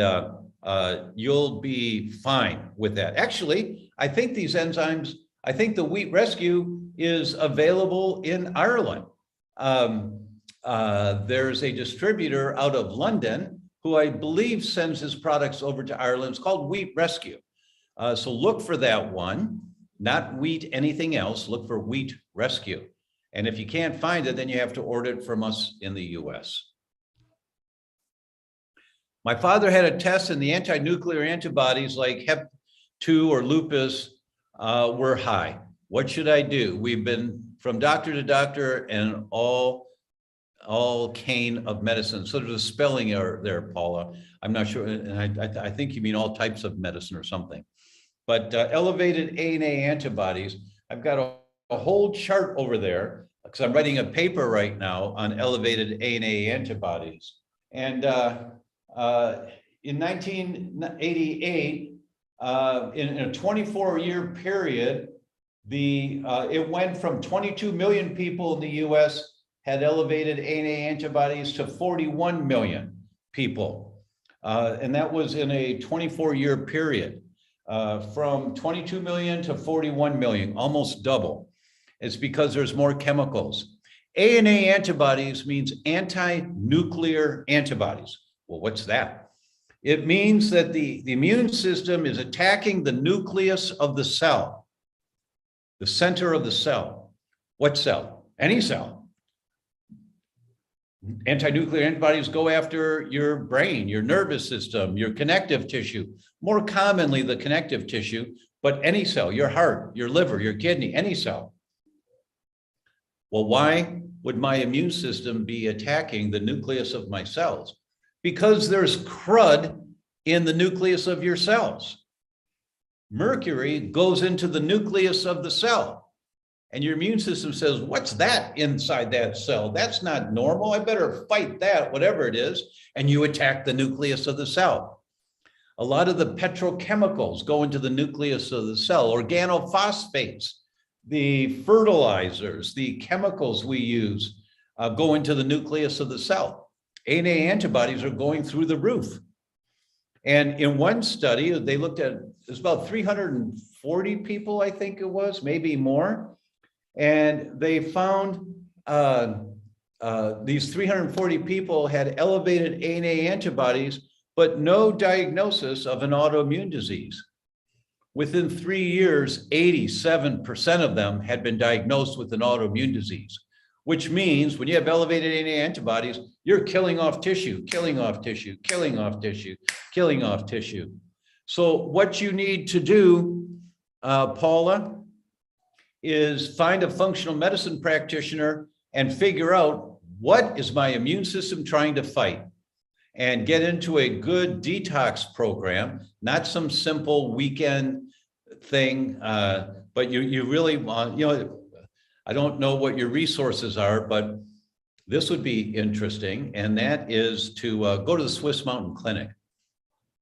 you'll be fine with that. Actually, I think these enzymes, I think the Wheat Rescue is available in Ireland. There's a distributor out of London who I believe sends his products over to Ireland. It's called Wheat Rescue. So look for that one, not wheat, anything else. Look for Wheat Rescue. And if you can't find it, then you have to order it from us in the US. My father had a test and the anti-nuclear antibodies like Hep2 or lupus were high. What should I do? We've been from doctor to doctor and all cane of medicine. So there's a spelling error there, Paula. I'm not sure. And I think you mean all types of medicine or something. But elevated ANA antibodies, I've got a whole chart over there because I'm writing a paper right now on elevated ANA antibodies. And in 1988, in a 24-year period, it went from 22 million people in the US had elevated ANA antibodies to 41 million people. And that was in a 24-year period. From 22 million to 41 million, almost double. It's because there's more chemicals. ANA antibodies means anti-nuclear antibodies. Well, what's that? It means that the immune system is attacking the nucleus of the cell, the center of the cell. What cell? Any cell. Anti-nuclear antibodies go after your brain, your nervous system, your connective tissue, more commonly the connective tissue, but any cell, your heart, your liver, your kidney, any cell. Well, why would my immune system be attacking the nucleus of my cells? Because there's crud in the nucleus of your cells. Mercury goes into the nucleus of the cell. And your immune system says, what's that inside that cell? That's not normal. I better fight that, whatever it is. And you attack the nucleus of the cell. A lot of the petrochemicals go into the nucleus of the cell, organophosphates, the fertilizers, the chemicals we use go into the nucleus of the cell. ANA antibodies are going through the roof. And in one study, they looked at, there's about 340 people, I think it was, maybe more. And they found these 340 people had elevated ANA antibodies, but no diagnosis of an autoimmune disease. Within 3 years, 87% of them had been diagnosed with an autoimmune disease, which means when you have elevated ANA antibodies, you're killing off tissue, killing off tissue, killing off tissue, killing off tissue. So what you need to do, Paula, is find a functional medicine practitioner and figure out what is my immune system trying to fight, and get into a good detox program, not some simple weekend thing, but you really want, I don't know what your resources are, but this would be interesting. And that is to go to the Swiss Mountain Clinic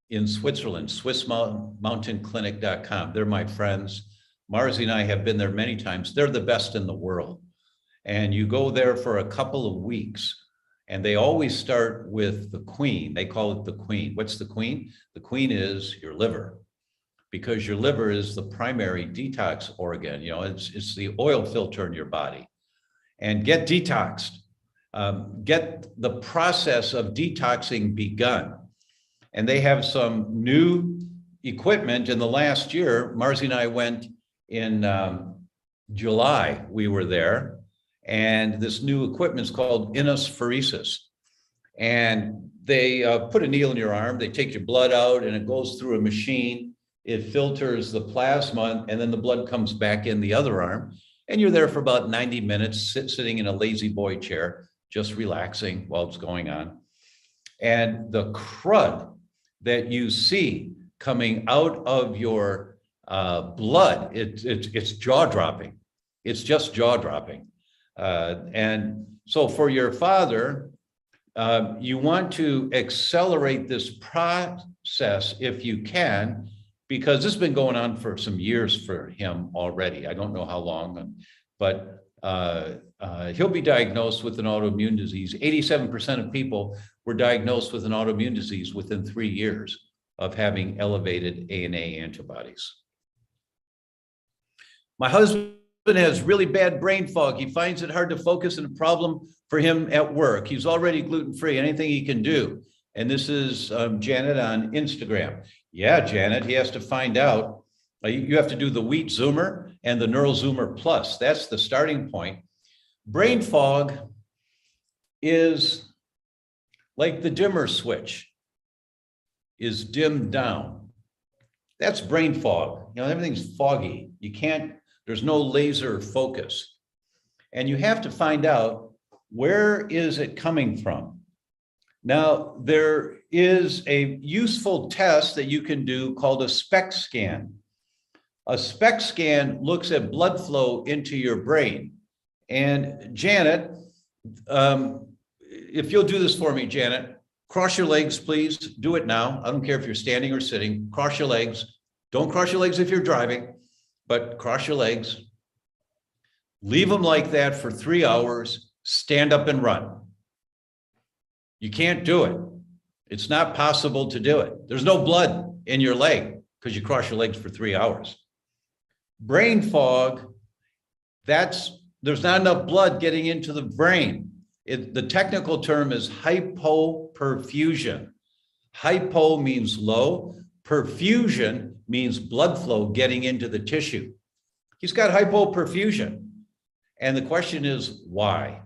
in Switzerland, swissmountainclinic.com. They're my friends. Marzi and I have been there many times. They're the best in the world. And you go there for a couple of weeks And they always start with the queen. They call it the queen. What's the queen? The queen is your liver, because your liver is the primary detox organ. You know, it's the oil filter in your body. And get detoxed. Get the process of detoxing begun. And they have some new equipment in the last year. Marzi and I went in July, we were there. And this new equipment is called inspheresis. And they put a needle in your arm, they take your blood out, and it goes through a machine. It filters the plasma, and then the blood comes back in the other arm. And you're there for about 90 minutes, sitting in a lazy boy chair, just relaxing while it's going on. And the crud that you see coming out of your blood, it's jaw-dropping. It's just jaw-dropping. And so for your father, you want to accelerate this process if you can, because this has been going on for some years for him already. I don't know how long, but he'll be diagnosed with an autoimmune disease. 87% of people were diagnosed with an autoimmune disease within 3 years of having elevated ANA antibodies. My husband has really bad brain fog. He finds it hard to focus, and a problem for him at work. He's already gluten-free, anything he can do. And this is Janet on Instagram. Yeah, Janet, he has to find out. You have to do the Wheat Zoomer and the Neural Zoomer Plus. That's the starting point. Brain fog is like the dimmer switch is dimmed down. That's brain fog. You know, everything's foggy. You can't, there's no laser focus. And you have to find out, where is it coming from? Now, there is a useful test that you can do called a SPECT scan. A SPECT scan looks at blood flow into your brain. And Janet, if you'll do this for me, Janet, cross your legs, please. Do it now. I don't care if you're standing or sitting. Cross your legs. Don't cross your legs if you're driving, but cross your legs. Leave them like that for 3 hours. Stand up and run. You can't do it. It's not possible to do it. There's no blood in your leg because you cross your legs for 3 hours. Brain fog, there's not enough blood getting into the brain. The technical term is hypoperfusion. Hypo means low. Perfusion means blood flow getting into the tissue. He's got hypoperfusion. And the question is, why?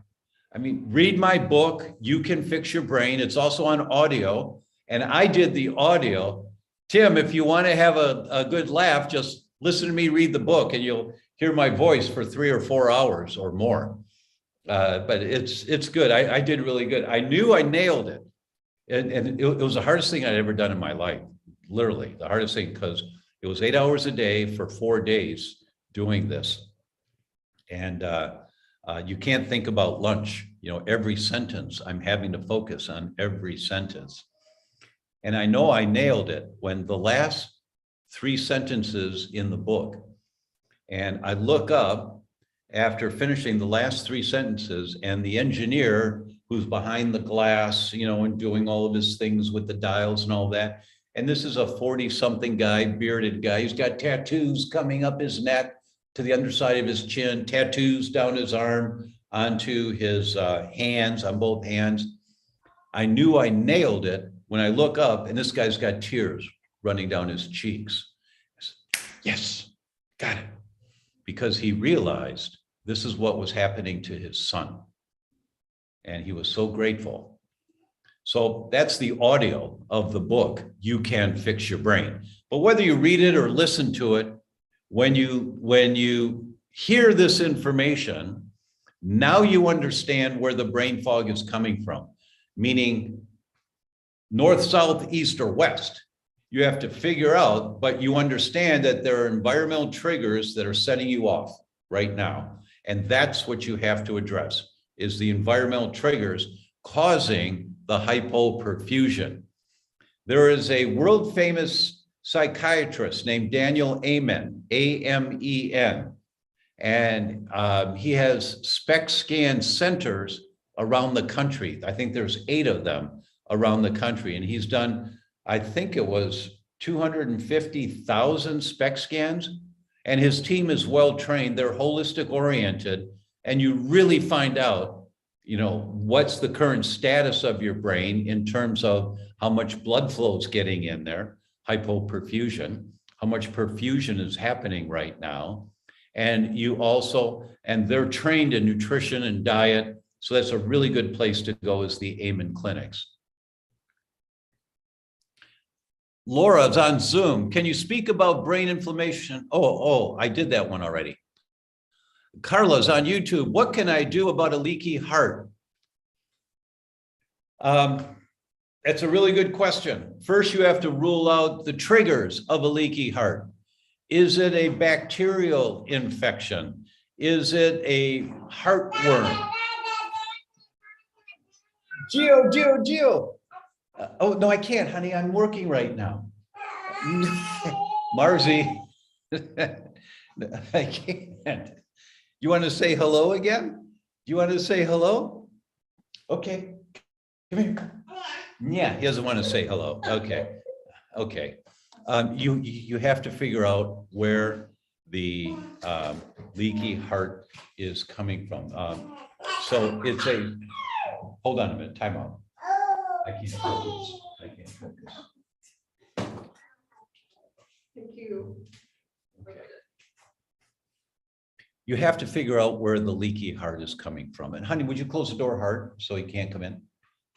I mean, read my book, You Can Fix Your Brain. It's also on audio. And I did the audio. Tim, if you want to have a good laugh, just listen to me read the book and you'll hear my voice for 3 or 4 hours or more. But it's good. I did really good. I knew I nailed it. And it was the hardest thing I'd ever done in my life. Literally the hardest thing, because it was 8 hours a day for 4 days doing this. And you can't think about lunch. You know, every sentence, I'm having to focus on every sentence. And I know I nailed it when the last 3 sentences in the book, and I look up after finishing the last 3 sentences, and the engineer who's behind the glass, you know, and doing all of his things with the dials and all that. And this is a 40-something guy, bearded guy. He's got tattoos coming up his neck to the underside of his chin, tattoos down his arm, onto his hands, on both hands. I knew I nailed it when I look up, and this guy's got tears running down his cheeks. I said, yes, got it. Because he realized this is what was happening to his son. And he was so grateful. So that's the audio of the book, You Can Fix Your Brain. But whether you read it or listen to it, when you hear this information, now you understand where the brain fog is coming from, meaning north, south, east, or west. You have to figure out, but you understand that there are environmental triggers that are setting you off right now. And that's what you have to address, is the environmental triggers causing the hypoperfusion. There is a world famous psychiatrist named Daniel Amen, A-M-E-N. And he has SPECT scan centers around the country. I think there's 8 of them around the country. And he's done, I think it was 250,000 SPECT scans. And his team is well trained. They're holistic oriented. And you really find out, you know, what's the current status of your brain in terms of how much blood flow is getting in there, hypoperfusion, how much perfusion is happening right now. And you also, and they're trained in nutrition and diet. So that's a really good place to go, is the Amen clinics. Laura's on Zoom. Can you speak about brain inflammation? Oh, I did that one already. Carla's on YouTube. What can I do about a leaky heart? That's a really good question. First, you have to rule out the triggers of a leaky heart. Is it a bacterial infection? Is it a heartworm? Gio. Oh, no, I can't, honey. I'm working right now. Marzi, I can't. You want to say hello again? Do you want to say hello? Okay, come here. Yeah, he doesn't want to say hello. Okay. You have to figure out where the leaky heart is coming from. So it's a, hold on a minute, time out. I can't focus. Thank you. Okay. You have to figure out where the leaky heart is coming from. And honey, would you close the door hard so he can't come in?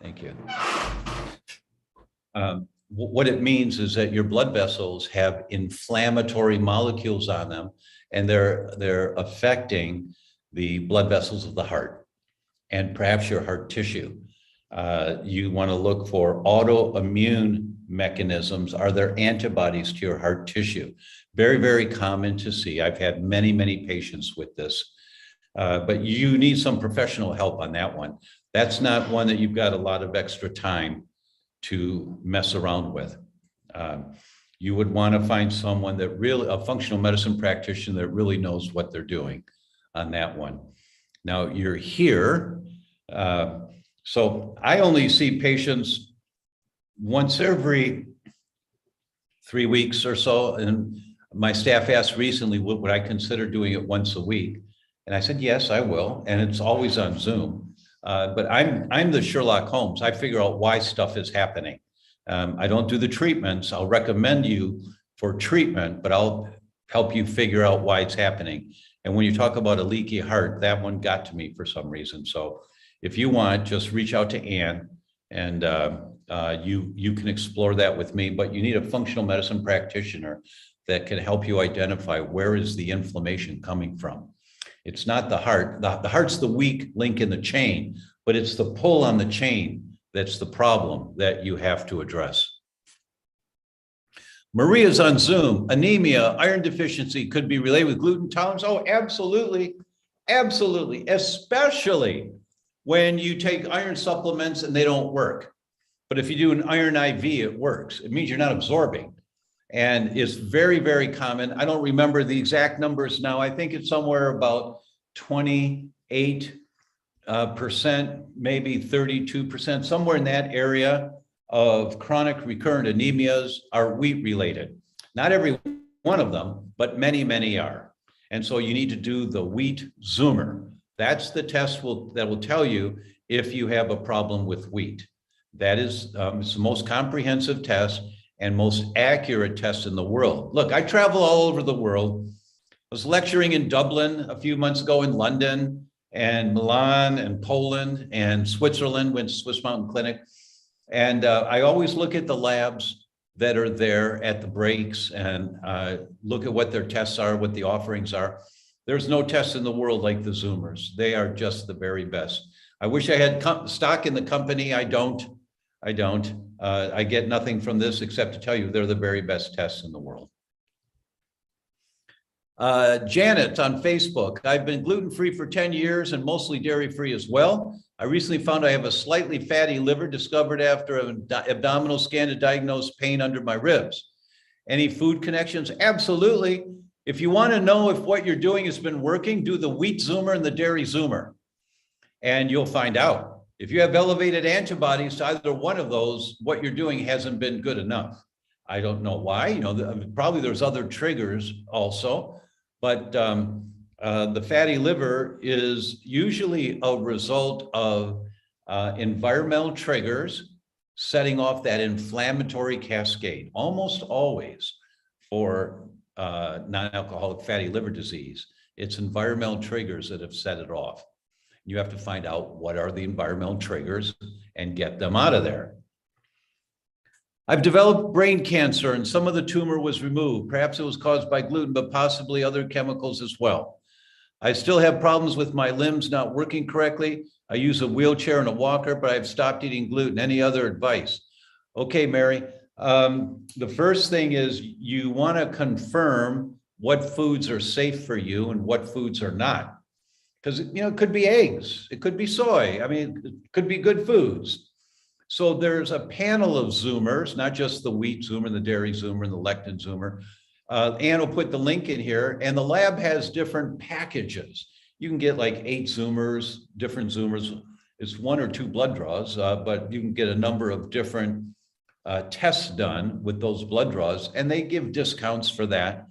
Thank you. What it means is that your blood vessels have inflammatory molecules on them, and they're affecting the blood vessels of the heart and perhaps your heart tissue. You want to look for autoimmune mechanisms. Are there antibodies to your heart tissue? Very, very common to see. I've had many, many patients with this, but you need some professional help on that one. That's not one that you've got a lot of extra time to mess around with. You would want to find someone that really, a functional medicine practitioner that really knows what they're doing on that one. Now you're here. So I only see patients once every 3 weeks or so. And my staff asked recently, would I consider doing it once a week? And I said, yes, I will. And it's always on Zoom. But I'm the Sherlock Holmes. I figure out why stuff is happening. I don't do the treatments. I'll recommend you for treatment, but I'll help you figure out why it's happening. And when you talk about a leaky heart, that one got to me for some reason. So if you want, just reach out to Ann, and you can explore that with me, but you need a functional medicine practitioner that can help you identify where is the inflammation coming from. It's not the heart. The heart's the weak link in the chain, but it's the pull on the chain that's the problem that you have to address. Maria's on Zoom. Anemia, iron deficiency could be related with gluten intolerance. Oh, absolutely. Absolutely. Especially when you take iron supplements and they don't work. But if you do an iron IV, it works. It means you're not absorbing. And it's very, very common. I don't remember the exact numbers now. I think it's somewhere about 28%, maybe 32%, somewhere in that area of chronic recurrent anemias are wheat related. Not every one of them, but many, many are. And so you need to do the wheat Zoomer. That's the test that will tell you if you have a problem with wheat. That is it's the most comprehensive test and most accurate test in the world. Look, I travel all over the world. I was lecturing in Dublin a few months ago, in London and Milan and Poland and Switzerland, went to Swiss Mountain Clinic. And I always look at the labs that are there at the breaks and look at what their tests are, what the offerings are. There's no test in the world like the Zoomers. They are just the very best. I wish I had stock in the company. I don't. I get nothing from this except to tell you they're the very best tests in the world. Janet on Facebook. I've been gluten-free for 10 years and mostly dairy-free as well. I recently found I have a slightly fatty liver discovered after an abdominal scan to diagnose pain under my ribs. Any food connections? Absolutely. If you want to know if what you're doing has been working, do the wheat Zoomer and the dairy Zoomer, and you'll find out. If you have elevated antibodies to either one of those, what you're doing hasn't been good enough. I don't know why, you know, probably there's other triggers also, but the fatty liver is usually a result of environmental triggers setting off that inflammatory cascade, almost always for non-alcoholic fatty liver disease. It's environmental triggers that have set it off. You have to find out what are the environmental triggers and get them out of there. I've developed brain cancer and some of the tumor was removed. Perhaps it was caused by gluten, but possibly other chemicals as well. I still have problems with my limbs not working correctly. I use a wheelchair and a walker, but I've stopped eating gluten. Any other advice? Okay, Mary. The first thing is you want to confirm what foods are safe for you and what foods are not. Because, you know, it could be eggs, it could be soy. I mean, it could be good foods. So there's a panel of Zoomers, not just the wheat Zoomer, the dairy Zoomer, and the lectin Zoomer. Ann will put the link in here, and the lab has different packages. You can get like 8 Zoomers, different Zoomers. It's 1 or 2 blood draws, but you can get a number of different tests done with those blood draws, and they give discounts for that.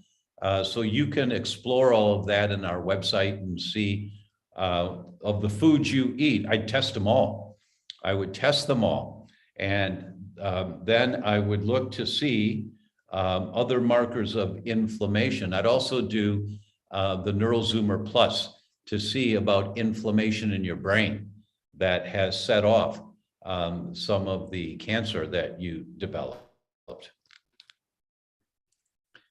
So you can explore all of that in our website and see of the foods you eat. I'd test them all. I would test them all. And then I would look to see other markers of inflammation. I'd also do the NeuroZoomer Plus to see about inflammation in your brain that has set off some of the cancer that you developed.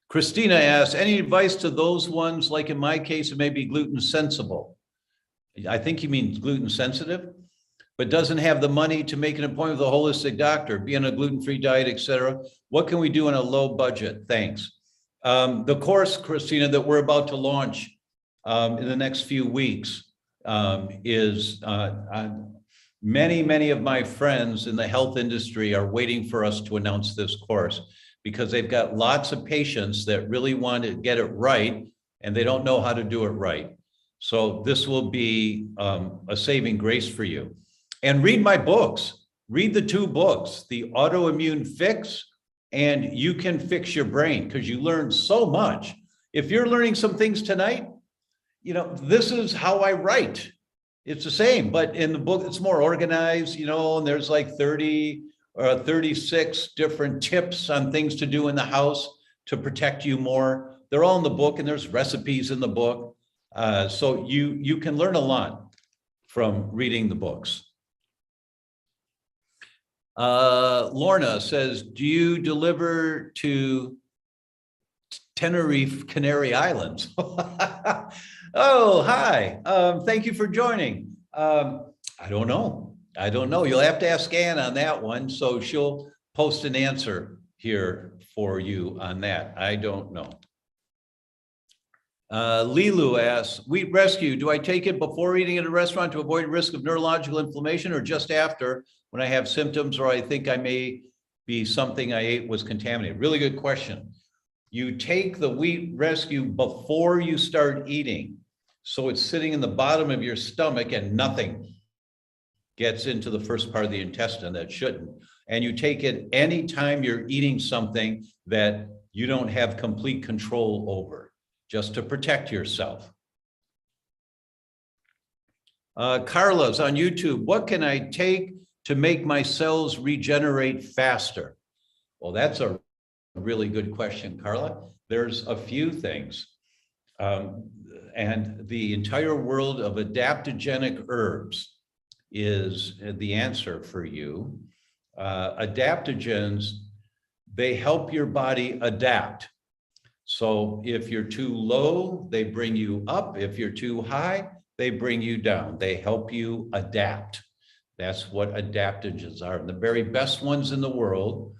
Christina asks, any advice to those ones, like in my case, it may be gluten sensible? I think you mean gluten sensitive, but doesn't have the money to make an appointment with a holistic doctor, be on a gluten-free diet, etc. What can we do on a low budget? Thanks. The course, Christina, that we're about to launch in the next few weeks is many of my friends in the health industry are waiting for us to announce this course because they've got lots of patients that really want to get it right and they don't know how to do it right. So this will be a saving grace for you. And read my books. Read the 2 books, The Autoimmune Fix and You Can Fix Your Brain, because you learn so much. If you're learning some things tonight, you know, this is how I write. It's the same, but in the book, it's more organized, you know, and there's like 30 or 36 different tips on things to do in the house to protect you more. They're all in the book, and there's recipes in the book. So you can learn a lot from reading the books. Lorna says, do you deliver to Tenerife, Canary Islands? Oh, hi. Thank you for joining. I don't know. You'll have to ask Ann on that one. So she'll post an answer here for you on that. I don't know. Lilu asks, Wheat Rescue, do I take it before eating at a restaurant to avoid risk of neurological inflammation, or just after when I have symptoms or I think I may be something I ate was contaminated? Really good question. You take the Wheat Rescue before you start eating. So it's sitting in the bottom of your stomach and nothing gets into the first part of the intestine that shouldn't. And you take it anytime you're eating something that you don't have complete control over, just to protect yourself. Carla's on YouTube. What can I take to make my cells regenerate faster? Well, that's a really good question, Carla. There's a few things. And the entire world of adaptogenic herbs is the answer for you. Adaptogens, they help your body adapt. So if you're too low, they bring you up. If you're too high, they bring you down. They help you adapt. That's what adaptogens are, the very best ones in the world.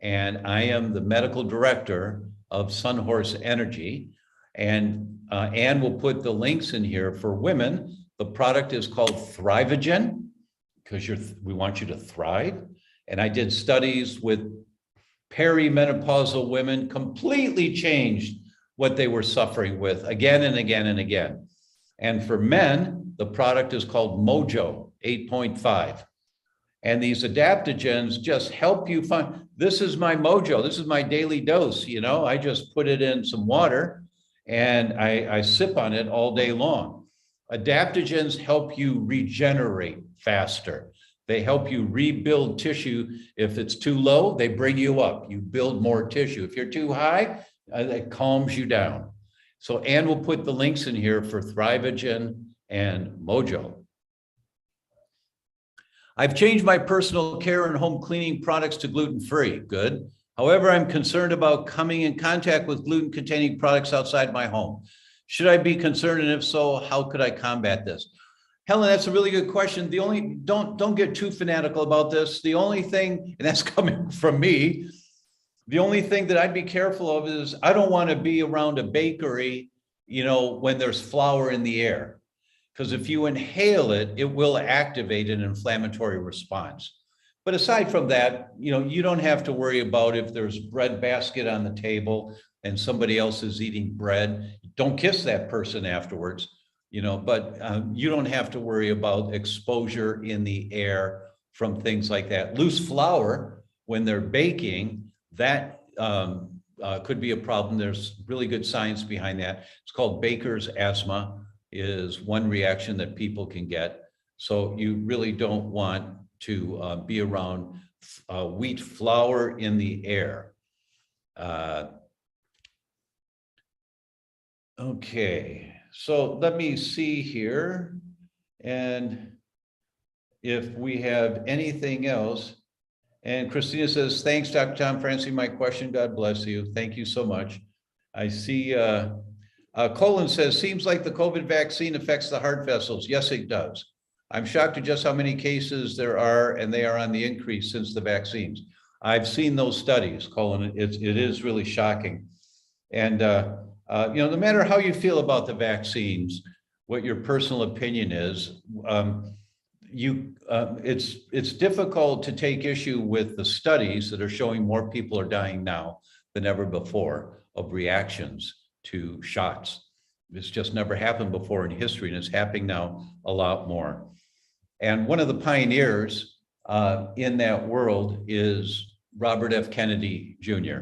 And I am the medical director of Sunhorse Energy. And Ann will put the links in here for women. The product is called Thrivogen because we want you to thrive. And I did studies with perimenopausal women, completely changed what they were suffering with again and again and again. And for men, the product is called Mojo 8.5. And these adaptogens just help you find, this is my Mojo, this is my daily dose, you know, I just put it in some water and I sip on it all day long. Adaptogens help you regenerate faster. They help you rebuild tissue. If it's too low, they bring you up. You build more tissue. If you're too high, it calms you down. So Ann will put the links in here for Thrivogen and Mojo. I've changed my personal care and home cleaning products to gluten-free. Good. However, I'm concerned about coming in contact with gluten-containing products outside my home. Should I be concerned? And if so, how could I combat this? Helen, that's a really good question. The only, don't get too fanatical about this. The only thing, and that's coming from me, the only thing that I'd be careful of is I don't want to be around a bakery, you know, when there's flour in the air. Because if you inhale it, it will activate an inflammatory response. But aside from that, you know, you don't have to worry about if there's bread basket on the table and somebody else is eating bread. Don't kiss that person afterwards, you know, but you don't have to worry about exposure in the air from things like that. Loose flour, when they're baking, that could be a problem. There's really good science behind that. It's called baker's asthma, is one reaction that people can get. So you really don't want to be around wheat flour in the air. Okay, so let me see here. And if we have anything else. And Christina says, thanks, Dr. Tom, for answering my question. God bless you. Thank you so much. I see Colin says, seems like the COVID vaccine affects the heart vessels. Yes, it does. I'm shocked at just how many cases there are, and they are on the increase since the vaccines. I've seen those studies, Colin. It is really shocking. And, you know, no matter how you feel about the vaccines, what your personal opinion is, it's difficult to take issue with the studies that are showing more people are dying now than ever before of reactions to shots. It's just never happened before in history, and it's happening now a lot more. And one of the pioneers in that world is Robert F. Kennedy Jr.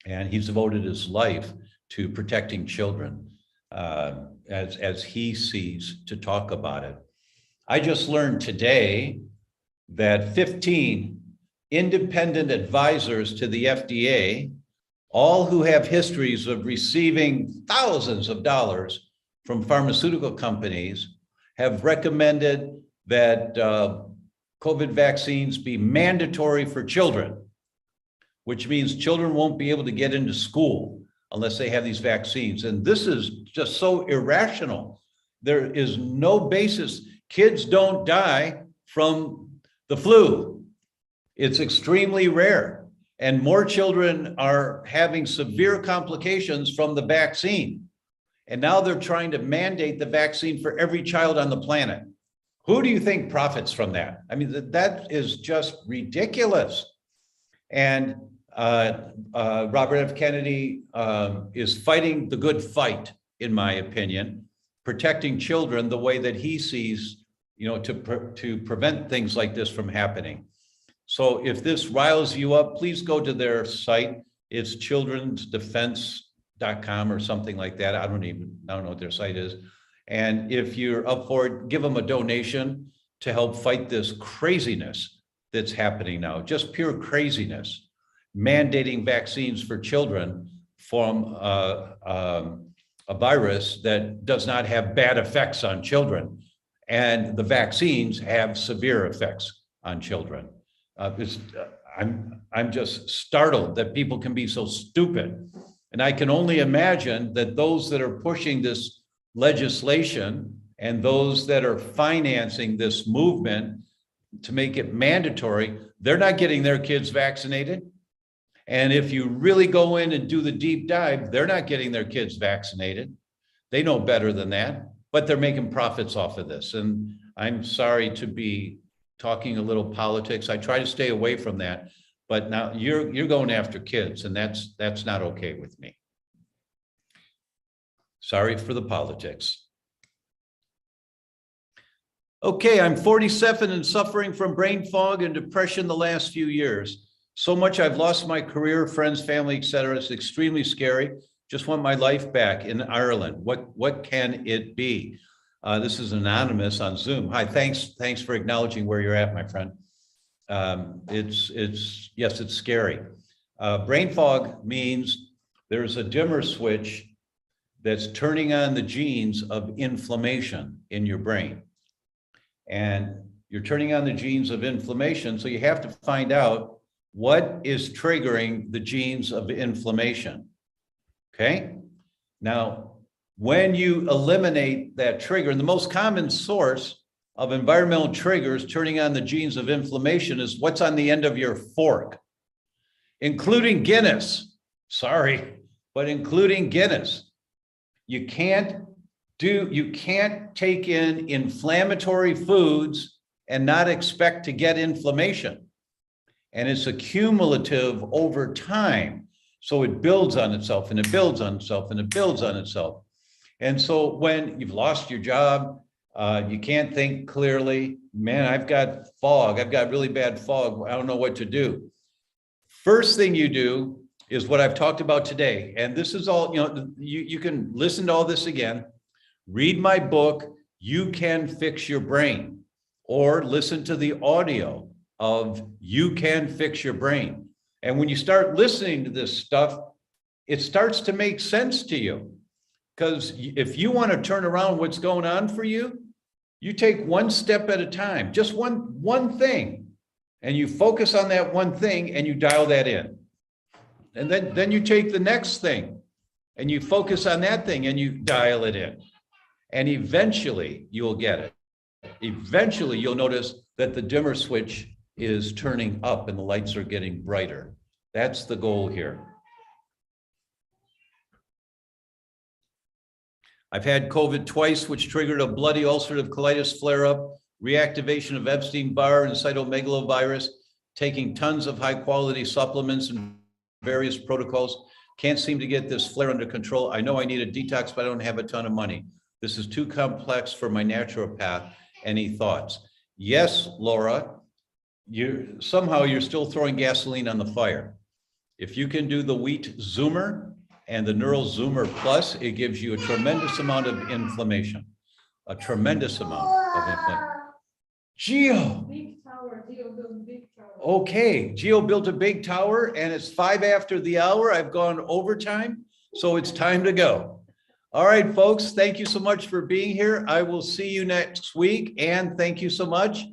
And he's devoted his life to protecting children as he sees to talk about it. I just learned today that 15 independent advisors to the FDA, all who have histories of receiving thousands of dollars from pharmaceutical companies, have recommended that COVID vaccines be mandatory for children, which means children won't be able to get into school unless they have these vaccines. And this is just so irrational. There is no basis. Kids don't die from the flu. It's extremely rare. And more children are having severe complications from the vaccine. And now they're trying to mandate the vaccine for every child on the planet. Who do you think profits from that? I mean, that is just ridiculous. And Robert F. Kennedy is fighting the good fight, in my opinion, protecting children the way that he sees, you know, to prevent things like this from happening. So if this riles you up, please go to their site. It's childrensdefense.com or something like that. I don't know what their site is. And if you're up for it, give them a donation to help fight this craziness that's happening now, just pure craziness, mandating vaccines for children from a virus that does not have bad effects on children. And the vaccines have severe effects on children. I'm just startled that people can be so stupid. And I can only imagine that those that are pushing this legislation and those that are financing this movement to make it mandatory, they're not getting their kids vaccinated. And if you really go in and do the deep dive, they're not getting their kids vaccinated. They know better than that, but they're making profits off of this. And I'm sorry to be talking a little politics. I try to stay away from that, but now you're going after kids, and that's not okay with me. Sorry for the politics. Okay, I'm 47 and suffering from brain fog and depression the last few years. So much I've lost my career, friends, family, etc. It's extremely scary. Just want my life back in Ireland. What can it be? This is anonymous on Zoom. Hi, thanks for acknowledging where you're at, my friend. Yes, it's scary. Brain fog means there's a dimmer switch that's turning on the genes of inflammation in your brain. And you're turning on the genes of inflammation, so you have to find out what is triggering the genes of inflammation. Okay? Now, when you eliminate that trigger, and the most common source of environmental triggers turning on the genes of inflammation is what's on the end of your fork, including Guinness. Sorry, but including Guinness. You can't take in inflammatory foods and not expect to get inflammation. And it's accumulative over time. So it builds on itself and it builds on itself and it builds on itself. And so when you've lost your job, you can't think clearly, man, I've got fog. I've got really bad fog. I don't know what to do. First thing you do is what I've talked about today. And this is all, you can listen to all this again. Read my book, You Can Fix Your Brain, or listen to the audio of You Can Fix Your Brain. And when you start listening to this stuff, it starts to make sense to you. Because if you want to turn around what's going on for you, you take one step at a time, just one thing, and you focus on that one thing and you dial that in. And then you take the next thing and you focus on that thing and you dial it in. And eventually you'll get it. Eventually you'll notice that the dimmer switch is turning up and the lights are getting brighter. That's the goal here. I've had COVID twice, which triggered a bloody ulcerative colitis flare-up, reactivation of Epstein-Barr and cytomegalovirus, taking tons of high-quality supplements and various protocols. Can't seem to get this flare under control. I know I need a detox, but I don't have a ton of money. This is too complex for my naturopath. Any thoughts? Yes, Laura, somehow you're still throwing gasoline on the fire. If you can do the wheat Zoomer and the Neural Zoomer Plus, it gives you a tremendous amount of inflammation. A tremendous amount of inflammation. Gio. Big tower, Gio built big tower. Okay, Gio built a big tower and it's 5 after the hour. I've gone overtime, so it's time to go. All right, folks, thank you so much for being here. I will see you next week, and thank you so much.